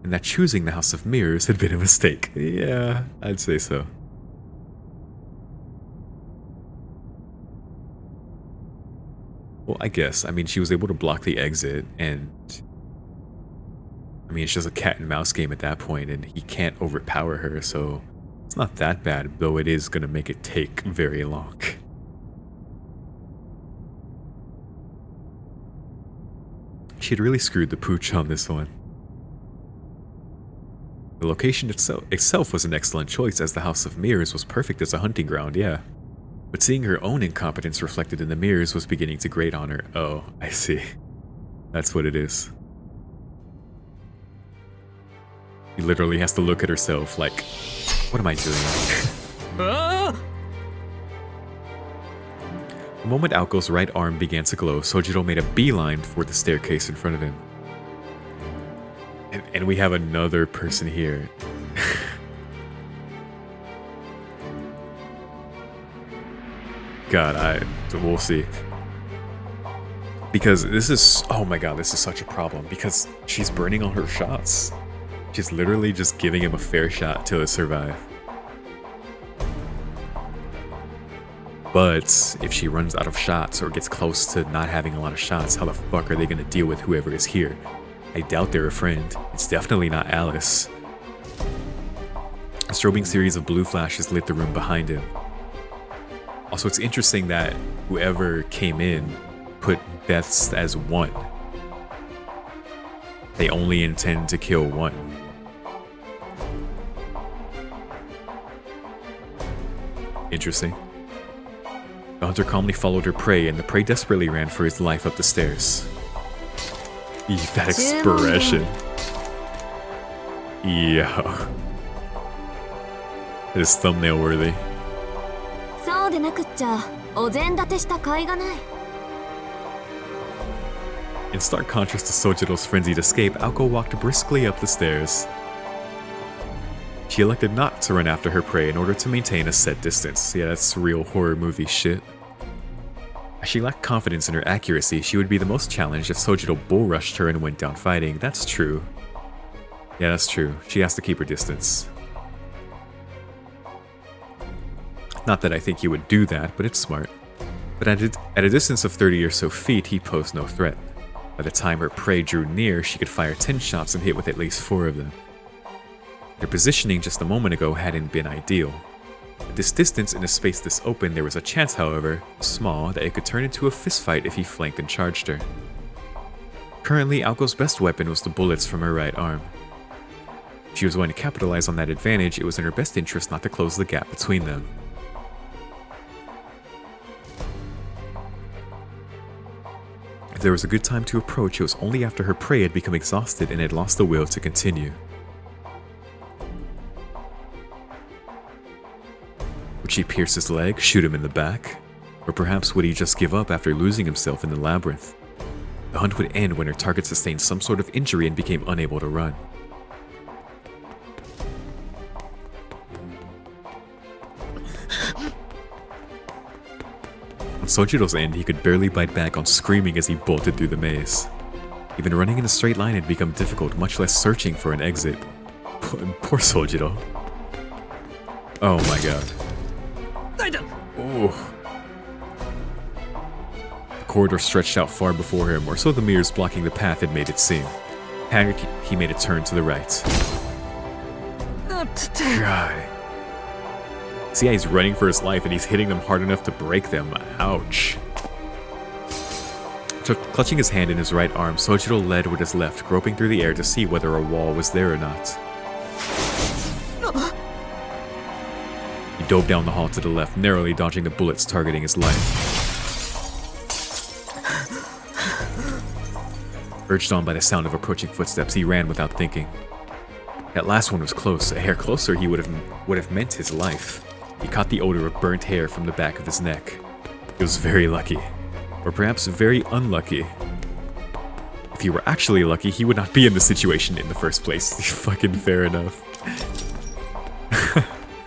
Speaker 1: and that choosing the House of Mirrors had been a mistake. Yeah, I'd say so. Well, I guess. I mean, she was able to block the exit, and I mean, it's just a cat and mouse game at that point, and he can't overpower her, so it's not that bad, though it is going to make it take very long. She had really screwed the pooch on this one. The location itself was an excellent choice, as the House of Mirrors was perfect as a hunting ground, yeah. But seeing her own incompetence reflected in the mirrors was beginning to grate on her. Oh, I see. That's what it is. She literally has to look at herself like, what am I doing? The moment Aoko's right arm began to glow, Sojiro made a beeline for the staircase in front of him. And we have another person here. God, we'll see. Because this is, oh my god, this is such a problem. Because she's burning all her shots. She's literally just giving him a fair shot to survive. But if she runs out of shots or gets close to not having a lot of shots, how the fuck are they gonna deal with whoever is here? I doubt they're a friend. It's definitely not Alice. A strobing series of blue flashes lit the room behind him. Also, it's interesting that whoever came in put deaths as 1. They only intend to kill 1. Interesting. The hunter calmly followed her prey, and the prey desperately ran for his life up the stairs. That expression. Yeah. It is thumbnail worthy. In stark contrast to Sojiro's frenzied escape, Aoko walked briskly up the stairs. She elected not to run after her prey in order to maintain a set distance. Yeah, that's real horror movie shit. As she lacked confidence in her accuracy, she would be the most challenged if Sojiro bull rushed her and went down fighting. That's true. Yeah, that's true. She has to keep her distance. Not that I think he would do that, but it's smart. But at a distance of 30 or so feet, he posed no threat. By the time her prey drew near, she could fire 10 shots and hit with at least 4 of them. Their positioning just a moment ago hadn't been ideal. At this distance, in a space this open, there was a chance, however, small, that it could turn into a fistfight if he flanked and charged her. Currently, Aoko's best weapon was the bullets from her right arm. If she was going to capitalize on that advantage, it was in her best interest not to close the gap between them. If there was a good time to approach, it was only after her prey had become exhausted and had lost the will to continue. Would she pierce his leg, shoot him in the back? Or perhaps would he just give up after losing himself in the labyrinth? The hunt would end when her target sustained some sort of injury and became unable to run. On Sojiro's end, he could barely bite back on screaming as he bolted through the maze. Even running in a straight line had become difficult, much less searching for an exit. Poor Sojiro. Oh my god. Ooh. The corridor stretched out far before him, or so the mirrors blocking the path had made it seem. Panicked, he made a turn to the right. God. See how he's running for his life and he's hitting them hard enough to break them. Ouch. Clutching his hand in his right arm, Sojiro led with his left, groping through the air to see whether a wall was there or not. He dove down the hall to the left, narrowly dodging the bullets targeting his life. Urged on by the sound of approaching footsteps, he ran without thinking. That last one was close. A hair closer, he would have meant his life. He caught the odor of burnt hair from the back of his neck. He was very lucky. Or perhaps very unlucky. If he were actually lucky, he would not be in this situation in the first place. Fucking fair enough.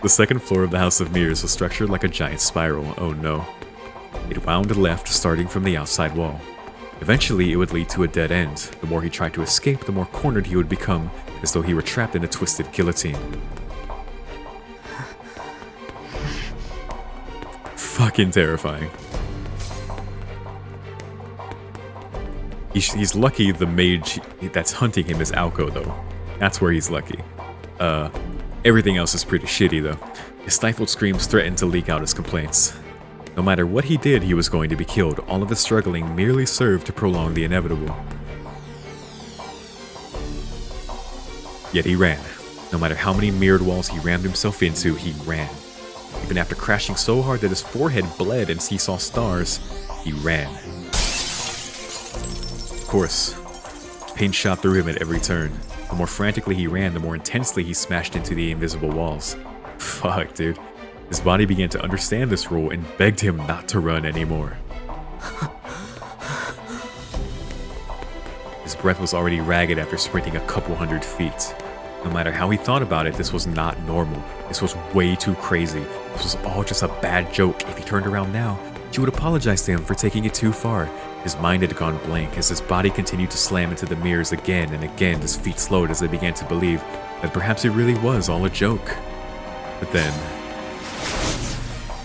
Speaker 1: The second floor of the House of Mirrors was structured like a giant spiral. Oh no. It wound left, starting from the outside wall. Eventually, it would lead to a dead end. The more he tried to escape, the more cornered he would become, as though he were trapped in a twisted guillotine. Fucking terrifying. He's lucky the mage that's hunting him is Aoko, though. That's where he's lucky. Everything else is pretty shitty, though. His stifled screams threatened to leak out his complaints. No matter what he did, he was going to be killed. All of his struggling merely served to prolong the inevitable. Yet he ran. No matter how many mirrored walls he rammed himself into, he ran. Even after crashing so hard that his forehead bled and he saw stars, he ran. Of course, pain shot through him at every turn. The more frantically he ran, the more intensely he smashed into the invisible walls. Fuck, dude. His body began to understand this rule and begged him not to run anymore. His breath was already ragged after sprinting a couple hundred feet. No matter how he thought about it, this was not normal. This was way too crazy. This was all just a bad joke. If he turned around now, she would apologize to him for taking it too far. His mind had gone blank as his body continued to slam into the mirrors again and again. His feet slowed as they began to believe that perhaps it really was all a joke. But then...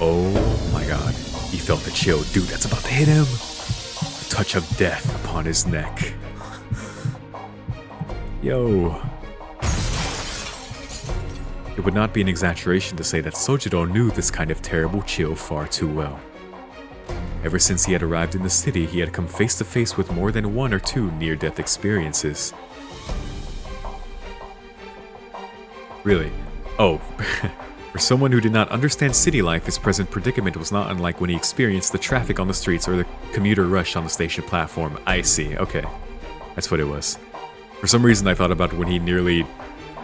Speaker 1: oh my god. He felt the chill. Dude, that's about to hit him. A touch of death upon his neck. Yo. It would not be an exaggeration to say that Sojiro knew this kind of terrible chill far too well. Ever since he had arrived in the city, he had come face to face with more than one or two near-death experiences. Really? Oh, for someone who did not understand city life, his present predicament was not unlike when he experienced the traffic on the streets or the commuter rush on the station platform. I see, okay. That's what it was. For some reason I thought about when he nearly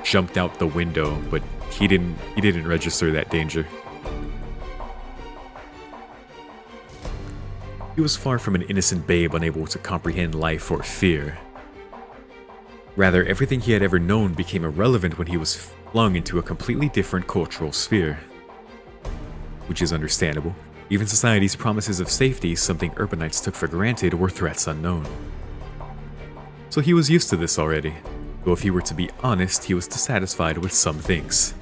Speaker 1: jumped out the window, but he didn't register that danger. He was far from an innocent babe unable to comprehend life or fear. Rather, everything he had ever known became irrelevant when he was flung into a completely different cultural sphere. Which is understandable. Even society's promises of safety, something urbanites took for granted, were threats unknown. So he was used to this already, though if he were to be honest, he was dissatisfied with some things.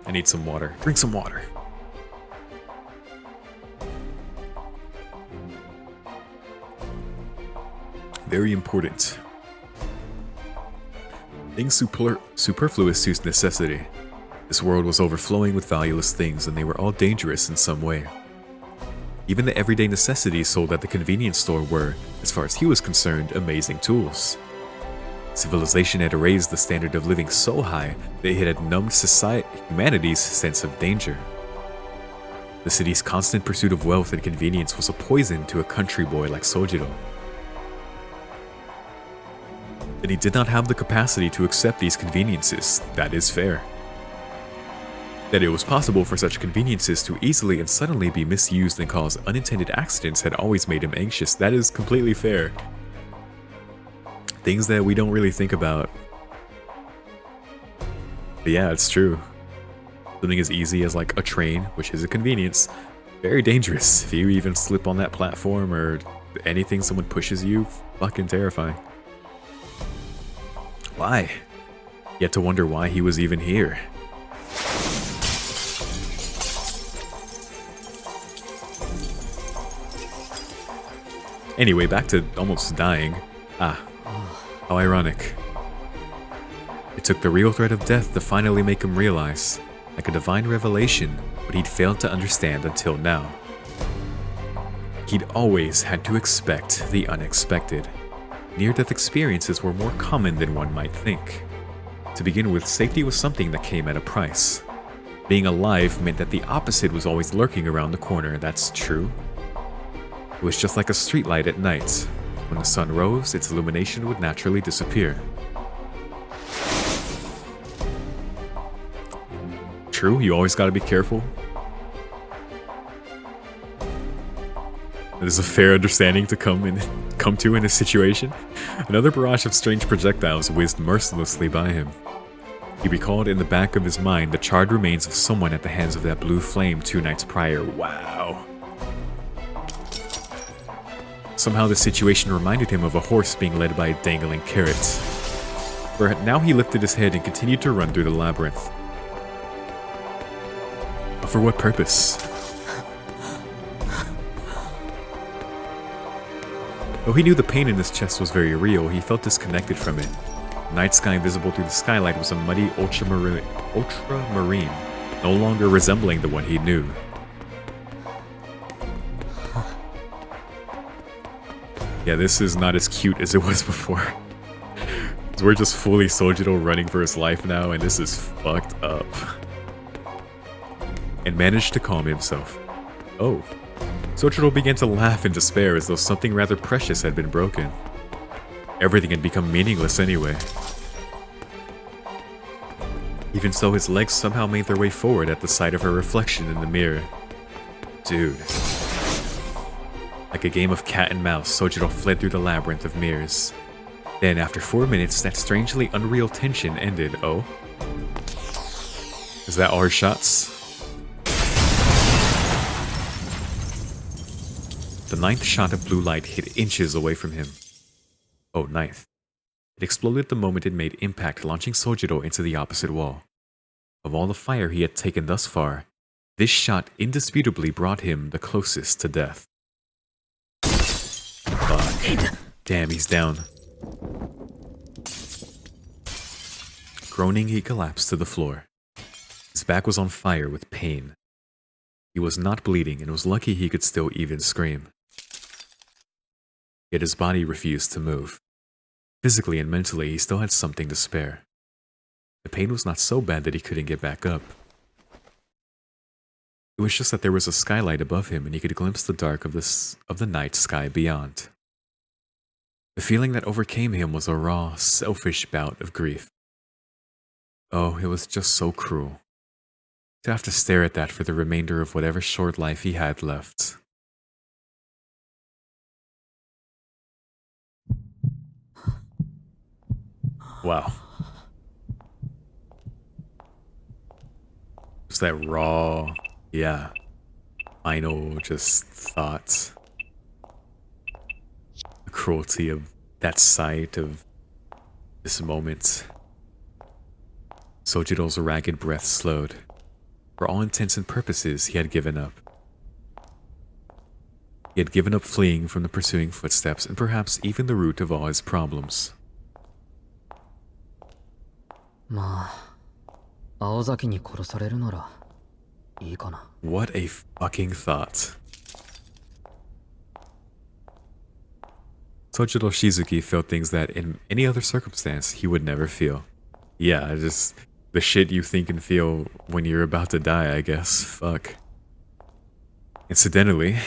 Speaker 1: I need some water. Drink some water. Very important. Things superfluous to necessity. This world was overflowing with valueless things, and they were all dangerous in some way. Even the everyday necessities sold at the convenience store were, as far as he was concerned, amazing tools. Civilization had raised the standard of living so high that it had numbed humanity's sense of danger. The city's constant pursuit of wealth and convenience was a poison to a country boy like Sojiro. But he did not have the capacity to accept these conveniences. That is fair. That it was possible for such conveniences to easily and suddenly be misused and cause unintended accidents had always made him anxious. That is completely fair. Things that we don't really think about. But yeah, it's true. Something as easy as like a train, which is a convenience, very dangerous. If you even slip on that platform or anything someone pushes you, fucking terrifying. Why? Yet to wonder why he was even here. Anyway, back to almost dying. Ah, how ironic. It took the real threat of death to finally make him realize, like a divine revelation, what he'd failed to understand until now. He'd always had to expect the unexpected. Near-death experiences were more common than one might think. To begin with, safety was something that came at a price. Being alive meant that the opposite was always lurking around the corner. That's true. It was just like a streetlight at night. When the sun rose, its illumination would naturally disappear. True, you always gotta be careful. This is a fair understanding to come to in a situation. Another barrage of strange projectiles whizzed mercilessly by him. He recalled in the back of his mind the charred remains of someone at the hands of that blue flame 2 nights prior. Wow. Somehow the situation reminded him of a horse being led by a dangling carrot. For now he lifted his head and continued to run through the labyrinth. But for what purpose? Though he knew the pain in his chest was very real, he felt disconnected from it. The night sky visible through the skylight was a muddy ultramarine, no longer resembling the one he knew. Yeah, this is not as cute as it was before. We're just fully Sojiro running for his life now, and this is fucked up. And managed to calm himself. Oh. Sojiro began to laugh in despair as though something rather precious had been broken. Everything had become meaningless anyway. Even so, his legs somehow made their way forward at the sight of her reflection in the mirror. Dude. Like a game of cat and mouse, Sojiro fled through the labyrinth of mirrors. Then, after 4 minutes, that strangely unreal tension ended. Oh? Is that all her shots? The 9th shot of blue light hit inches away from him. Oh, 9th. It exploded the moment it made impact, launching Sojiro into the opposite wall. Of all the fire he had taken thus far, this shot indisputably brought him the closest to death. Fuck. Damn, he's down. Groaning, he collapsed to the floor. His back was on fire with pain. He was not bleeding and was lucky he could still even scream. Yet his body refused to move. Physically and mentally, he still had something to spare. The pain was not so bad that he couldn't get back up. It was just that there was a skylight above him and he could glimpse the dark of the night sky beyond. The feeling that overcame him was a raw, selfish bout of grief. Oh, it was just so cruel. To have to stare at that for the remainder of whatever short life he had left. Wow. Just that raw, yeah, final just thoughts. The cruelty of that sight, of this moment. Sojiro's ragged breath slowed. For all intents and purposes, he had given up. He had given up fleeing from the pursuing footsteps and perhaps even the root of all his problems.
Speaker 2: まあ、青崎に殺されるならいいかな。
Speaker 1: What a fucking thought. Sojiro Shizuki felt things that in any other circumstance he would never feel. Yeah, just the shit you think and feel when you're about to die, I guess. Fuck. Incidentally,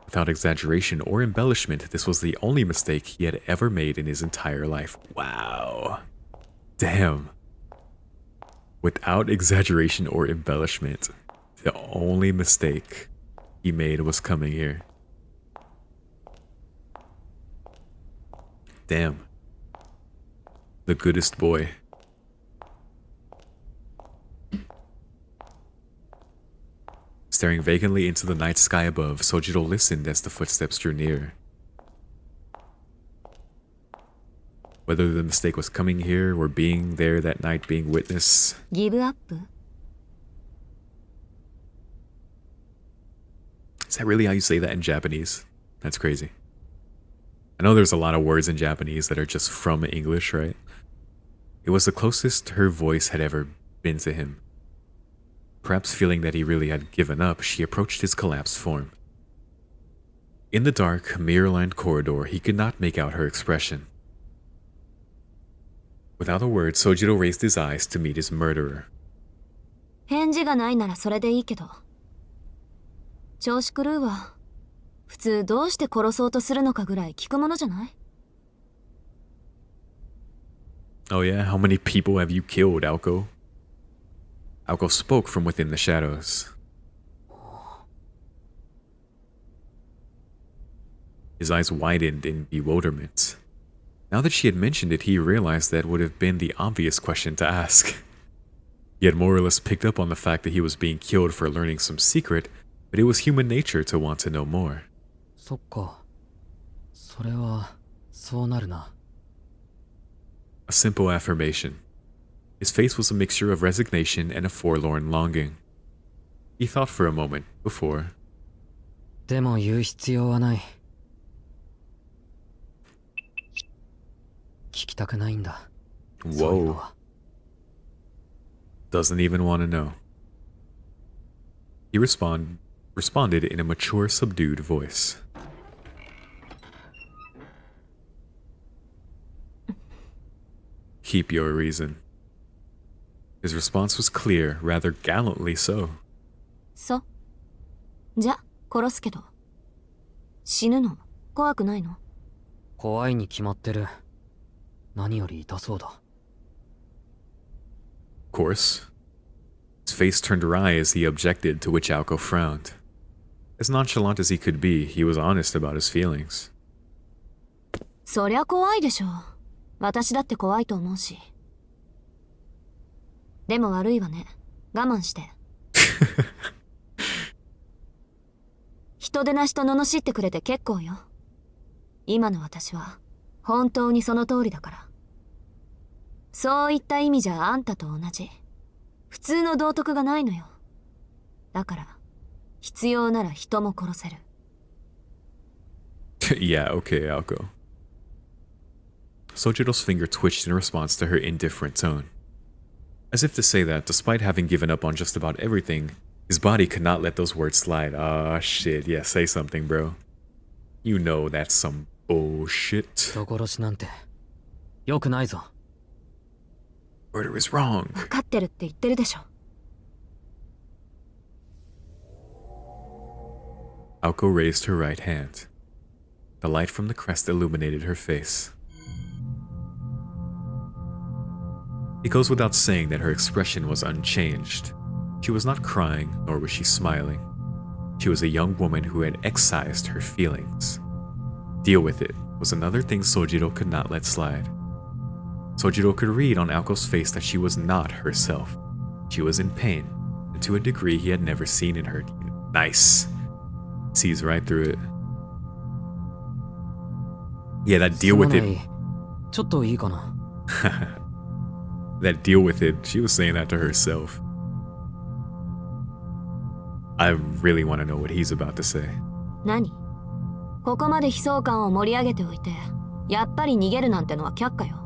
Speaker 1: without exaggeration or embellishment, this was the only mistake he had ever made in his entire life. Wow. Damn. Without exaggeration or embellishment, the only mistake he made was coming here. Damn. The goodest boy. Staring vacantly into the night sky above, Sojiro listened as the footsteps drew near. Whether the mistake was coming here or being there that night being witness.
Speaker 3: Give up?
Speaker 1: Is that really how you say that in Japanese? That's crazy. I know there's a lot of words in Japanese that are just from English, right? It was the closest her voice had ever been to him. Perhaps feeling that he really had given up, she approached his collapsed form. In the dark, mirror-lined corridor, he could not make out her expression. Without a word, Sojiro raised his eyes to meet his murderer.
Speaker 3: 返事がないならそれでいいけど。調子狂うわ。普通どうして殺そうとするのかぐらい聞くものじゃない？
Speaker 1: Oh yeah? How many people have you killed, Aoko? Aoko spoke from within the shadows. His eyes widened in bewilderment. Now that she had mentioned it, he realized that would have been the obvious question to ask. He had more or less picked up on the fact that he was being killed for learning some secret, but it was human nature to want to know more.
Speaker 2: そっか。それはそうなるな。
Speaker 1: A simple affirmation. His face was a mixture of resignation and a forlorn longing. He thought for a moment before.
Speaker 2: でも言う必要はない。聞きたくないんだ。そういうの
Speaker 1: Whoa.
Speaker 2: は。
Speaker 1: Doesn't even want to know. He responded in a mature, subdued voice. Keep your reason. His response was clear, rather gallantly so.
Speaker 3: そう。じゃ、殺すけど。死ぬの怖くないの？
Speaker 2: 怖いに決まってる。何より痛そうだ。
Speaker 1: Of course. His face turned wry as he objected, to which Aoko frowned. As nonchalant as he could be, he was honest about his feelings.
Speaker 3: そりゃ怖いでしょ。私だって怖いと思うし。でも悪いわね。我慢して。人でなしと罵ってくれて結構よ。今の私は本当にその通りだから。そういった意味じゃあんたと同じ。普通の道徳がないのよ。だから必要なら人も殺せる。
Speaker 1: Yeah, okay, Aoko. Sojiro's finger twitched in response to her indifferent tone. As if to say that, despite having given up on just about everything, his body could not let those words slide. Ah, shit. Yeah, say something, bro. You know that's some bullshit.
Speaker 2: 人殺しなんて良くないぞ。
Speaker 1: Murder is wrong.
Speaker 3: 分かってるって言ってるでしょ。
Speaker 1: Aoko raised her right hand. The light from the crest illuminated her face. It goes without saying that her expression was unchanged. She was not crying, nor was she smiling. She was a young woman who had excised her feelings. Deal with it was another thing Sojiro could not let slide. Sojiro could read on Aoko's face that she was not herself. She was in pain, and to a degree he had never seen in her. Nice. Sees right through it. Yeah, that deal with it.
Speaker 2: ちょっといいかな?
Speaker 1: That deal with it, she was saying that to herself. I really want to know what he's about to say.
Speaker 3: 何? ここまで悲壮感を盛り上げておいて、やっぱり逃げるなんてのは却下よ。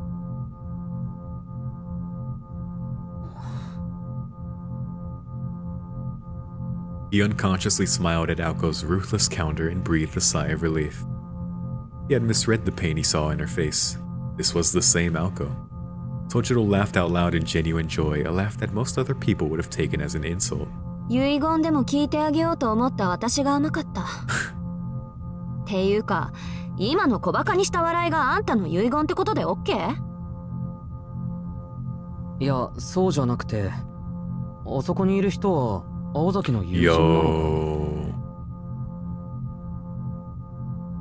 Speaker 1: He unconsciously smiled at Aoko's ruthless counter and breathed a sigh of relief. He had misread the pain he saw in her face. This was the same Aoko. Sojiro laughed out loud in genuine joy, a laugh that most other people would have taken as an insult.
Speaker 3: 遺言でも聞いてあげようと思った私が甘かった。っていうか、今の小馬鹿にした笑いがあんたの遺言ってことで OK？
Speaker 2: いや、そうじゃなくて、あそこにいる人は青崎の友人なの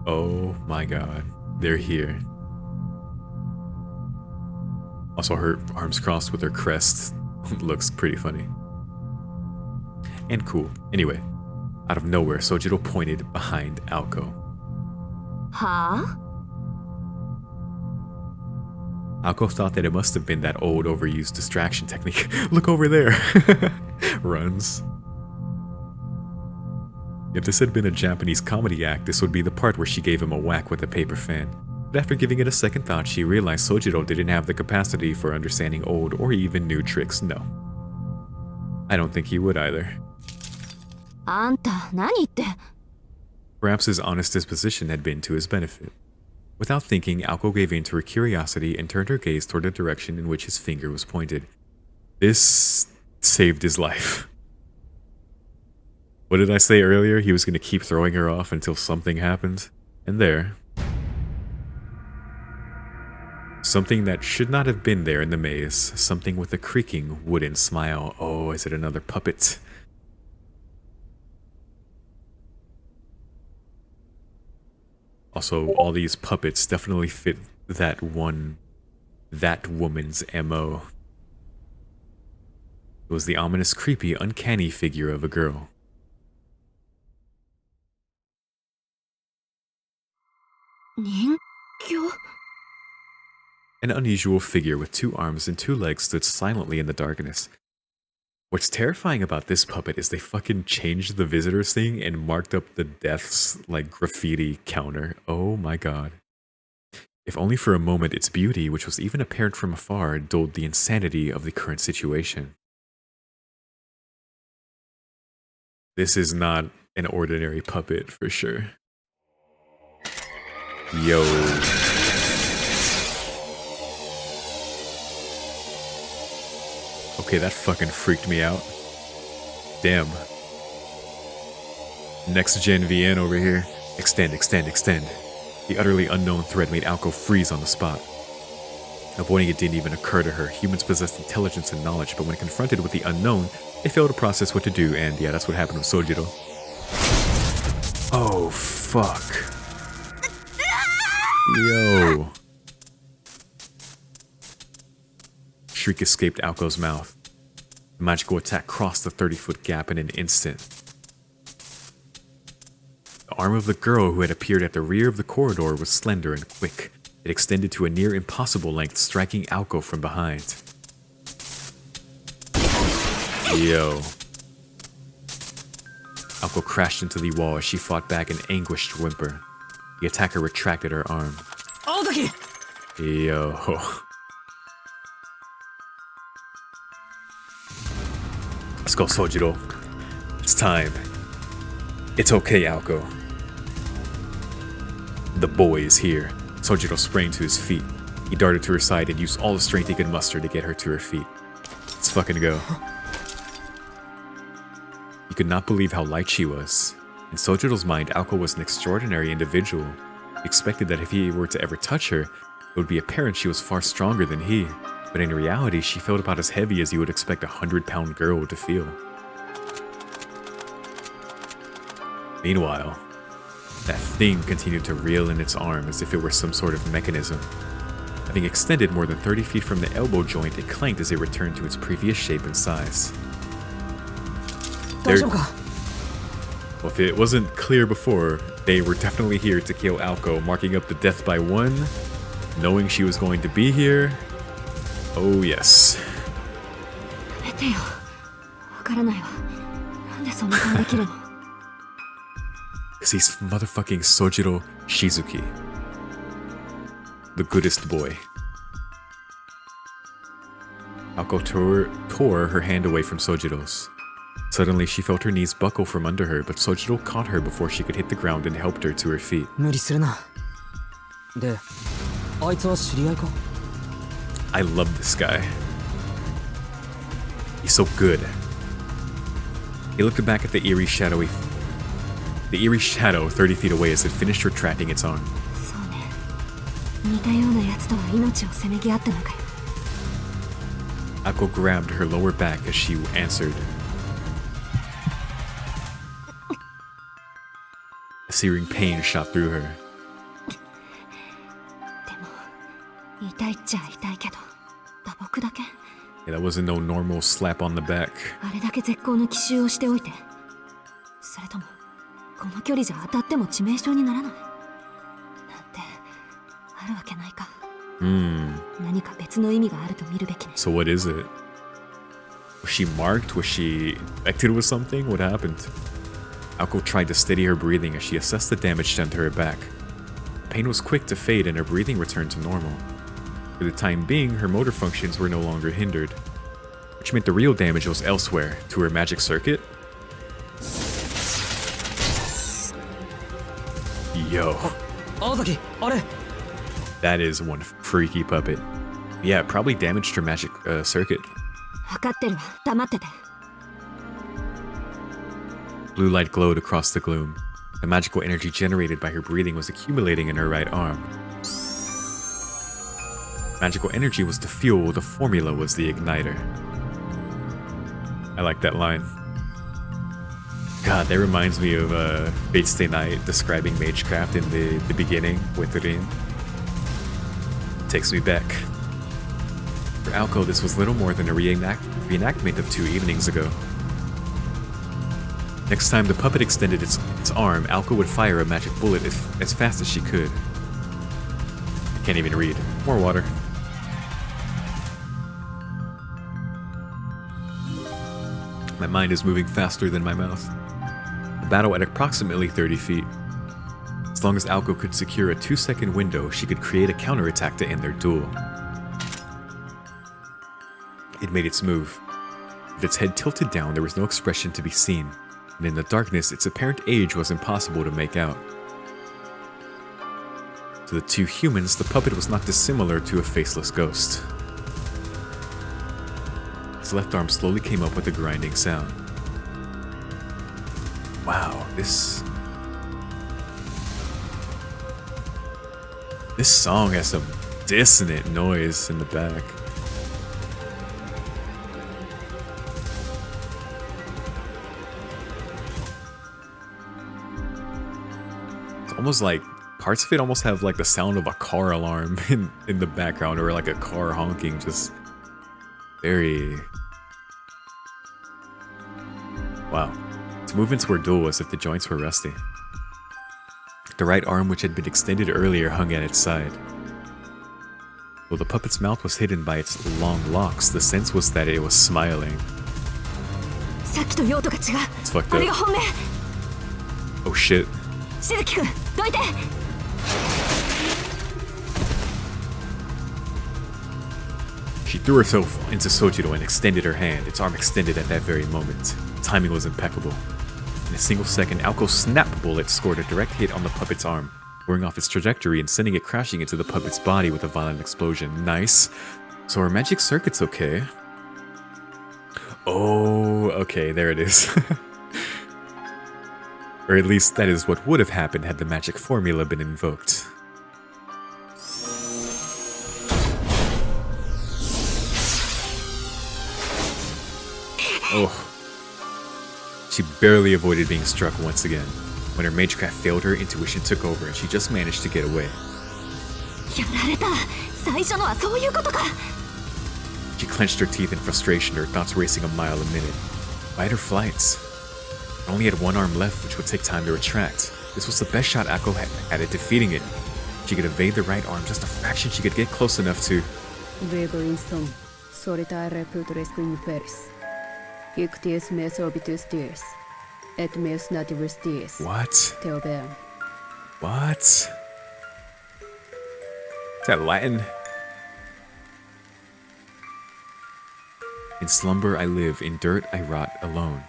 Speaker 2: か。
Speaker 1: Oh my god, they're here. Also, her arms crossed with her crest looks pretty funny. And cool. Anyway, out of nowhere, Sojiro pointed behind Aoko.
Speaker 3: は
Speaker 1: あ? Aoko thought that it must have been that old overused distraction technique. Look over there! Runs. If this had been a Japanese comedy act, this would be the part where she gave him a whack with a paper fan. But after giving it a second thought, she realized Sojiro didn't have the capacity for understanding old or even new tricks, no. I don't think he would either.
Speaker 3: あんた、何言って。
Speaker 1: Perhaps his honest disposition had been to his benefit. Without thinking, Aoko gave in to her curiosity and turned her gaze toward the direction in which his finger was pointed. This saved his life. What did I say earlier? He was going to keep throwing her off until something happened. And there. Something that should not have been there in the maze. Something with a creaking wooden smile. Oh, is it another puppet? Also, all these puppets definitely fit that woman's MO. It was the ominous, creepy, uncanny figure of a girl. An unusual figure with 2 arms and 2 legs stood silently in the darkness. What's terrifying about this puppet is they fucking changed the visitors thing and marked up the deaths like graffiti counter. Oh my god. If only for a moment its beauty, which was even apparent from afar, dulled the insanity of the current situation. This is not an ordinary puppet for sure. Yo. Okay, that fucking freaked me out. Damn. Next gen VN over here. Extend, extend, extend. The utterly unknown threat made Aoko freeze on the spot. Avoiding it didn't even occur to her. Humans possessed intelligence and knowledge, but when confronted with the unknown, they failed to process what to do, and yeah, that's what happened with Sojiro. Oh, fuck. Yo. Shriek escaped Aoko's mouth. The magical attack crossed the 30-foot gap in an instant. The arm of the girl who had appeared at the rear of the corridor was slender and quick. It extended to a near impossible length, striking Aoko from behind. Yo. Aoko crashed into the wall as she fought back an anguished whimper. The attacker retracted her arm. Yo. Let's go, Sojiro. It's time. It's okay, Aoko. The boy is here. Sojiro sprang to his feet. He darted to her side and used all the strength he could muster to get her to her feet. Let's fucking go. He could not believe how light she was. In Sojiro's mind, Aoko was an extraordinary individual. He expected that if he were to ever touch her, it would be apparent she was far stronger than he. But in reality, she felt about as heavy as you would expect a 100-pound girl to feel. Meanwhile, that thing continued to reel in its arm as if it were some sort of mechanism. Having extended more than 30 feet from the elbow joint, it clanked as it returned to its previous shape and size. Well, if it wasn't clear before, they were definitely here to kill Alco, marking up the death by one, knowing she was going to be here. Oh yes. Because he's motherfucking Sojiro Shizuki. The goodest boy. Alco tore her hand away from Sojiro's. Suddenly, she felt her knees buckle from under her, but Sojiro caught her before she could hit the ground and helped her to her feet. I love this guy. He's so good. He looked back at the eerie shadow 30 feet away as it finished retracting its arm. Ako grabbed her lower back as she answered. A searing pain shot through her. Yeah, that wasn't no normal slap on the back. So what is it? Was she marked? Was she infected with something? What happened? Alco tried to steady her breathing as she assessed the damage done to her back. Pain was quick to fade and her breathing returned to normal. For the time being, her motor functions were no longer hindered, which meant the real damage was elsewhere, to her magic circuit. Yo. That is one freaky puppet. Yeah, it probably damaged her magic circuit. Blue light glowed across the gloom. The magical energy generated by her breathing was accumulating in her right arm. Magical energy was the fuel, the formula was the igniter. I like that line. God, that reminds me of Fate Stay Night describing Magecraft in the beginning with Rin. Takes me back. For Alco, this was little more than a reenactment of 2 evenings ago. Next time the puppet extended its arm, Alco would fire a magic bullet as fast as she could. I can't even read. More water. My mind is moving faster than my mouth. The battle at approximately 30 feet. As long as Alco could secure a 2-second window, she could create a counterattack to end their duel. It made its move. With its head tilted down, there was no expression to be seen, and in the darkness, its apparent age was impossible to make out. To the 2 humans, the puppet was not dissimilar to a faceless ghost. His left arm slowly came up with a grinding sound. Wow, this song has some dissonant noise in the back. It's almost like parts of it almost have like the sound of a car alarm in the background, or like a car honking, just very... Wow. Its movements were dull, as if the joints were rusty. The right arm, which had been extended earlier, hung at its side. Though the puppet's mouth was hidden by its long locks, the sense was that it was smiling. It's fucked up. Oh shit. She threw herself into Sojiro and extended her hand. Its arm extended at that very moment. Timing was impeccable. In a single second, Alco's snap bullet scored a direct hit on the puppet's arm, throwing off its trajectory and sending it crashing into the puppet's body with a violent explosion. Nice. So our magic circuit's okay. Oh, okay, there it is. Or at least that is what would have happened had the magic formula been invoked. Oh. She barely avoided being struck once again. When her magecraft failed her, intuition took over and she just managed to get away.
Speaker 3: 最初のはそういうことか。
Speaker 1: She clenched her teeth in frustration, her thoughts racing a mile a minute. Fight or flight? I only had one arm left, which would take time to retract. This was the best shot Akko had at defeating it. She could evade the right arm just a fraction. She could get close enough to...
Speaker 4: Vivo in sum, solitare puturesque inferis. Ictius meus orbitus dies, et meus nativus dies.
Speaker 1: What?
Speaker 4: Teobeam.
Speaker 1: What? Is that Latin? In slumber I live, in dirt I rot alone.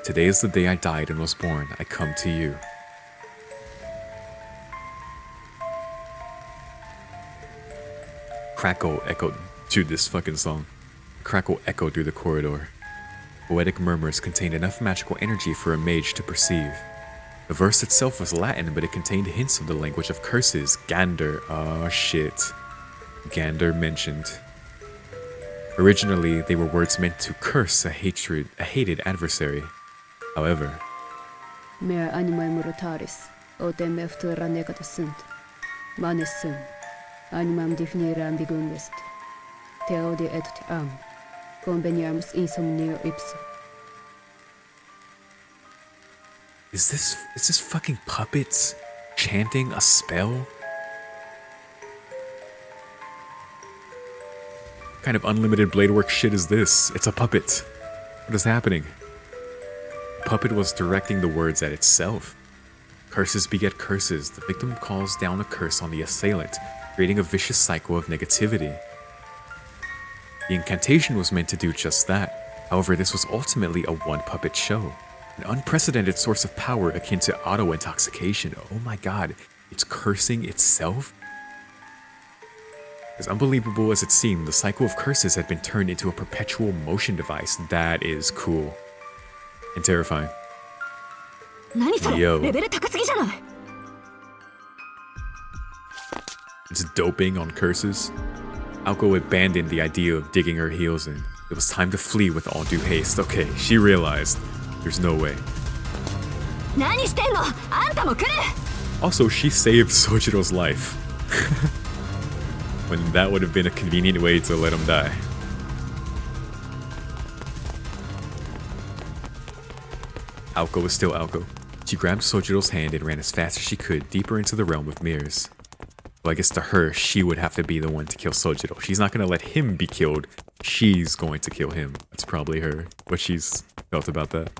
Speaker 1: Today is the day I died and was born. I come to you. Crackle echoed. Dude, this fucking song. Crackle echoed through the corridor. Poetic murmurs contained enough magical energy for a mage to perceive. The verse itself was Latin, but it contained hints of the language of curses. Gander. Oh shit. Gander mentioned. Originally, they were words meant to curse a hated adversary. However,
Speaker 4: Mea animae mortalis, otem me futura negata sunt. Manis sum, animam definire ambiguum est. Teodi et te am, conveniamus insomnio ipso.
Speaker 1: is this fucking puppets chanting a spell? What kind of unlimited blade work shit is this? It's a puppet. What is happening? The puppet was directing the words at itself. Curses beget curses. The victim calls down a curse on the assailant, creating a vicious cycle of negativity. The incantation was meant to do just that. However, this was ultimately a one-puppet show. An unprecedented source of power akin to auto-intoxication. Oh my god, it's cursing itself? As unbelievable as it seemed, the cycle of curses had been turned into a perpetual motion device. That is cool. And terrifying.
Speaker 3: 何それ
Speaker 1: Yo.
Speaker 3: レベル高すぎじゃない。
Speaker 1: It's doping on curses. Aoko abandoned the idea of digging her heels in. It was time to flee with all due haste. Okay, she realized there's no way.
Speaker 3: 何してんの？あんたも来る。
Speaker 1: Also, she saved Sojiro's life. When that would have been a convenient way to let him die. Aoko was still Aoko. She grabbed Sojiro's hand and ran as fast as she could deeper into the realm of mirrors. Well, I guess to her, she would have to be the one to kill Sojiro. She's not going to let him be killed. She's going to kill him. That's probably what she's felt about that.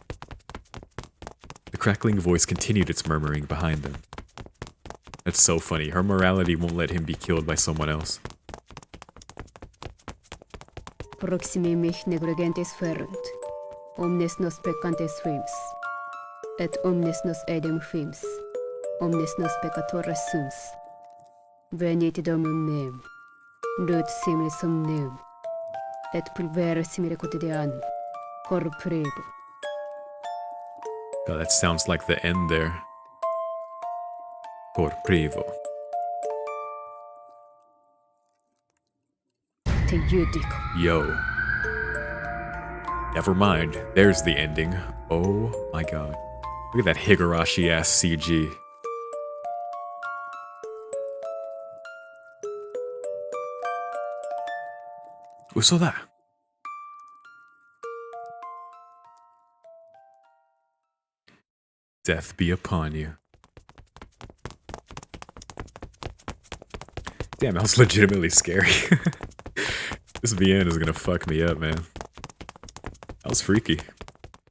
Speaker 1: The crackling voice continued its murmuring behind them. That's so funny. Her morality won't let him be killed by someone else.
Speaker 4: Proximi mich negligentes ferunt. Omnes nos peccantes fims. Et omnes nos edem fims. Omnes nos peccatores sums. Venite domum meum. Lut simile somnium. Et pulvere simile quotidianum. Cor prebo.
Speaker 1: God, that sounds like the end there. Por privo.
Speaker 4: Te judico.
Speaker 1: Yo. Never mind. There's the ending. Oh my god. Look at that Higurashi-ass CG. Uso da. Death be upon you. Damn, that was legitimately scary. This VN is gonna fuck me up, man. That was freaky.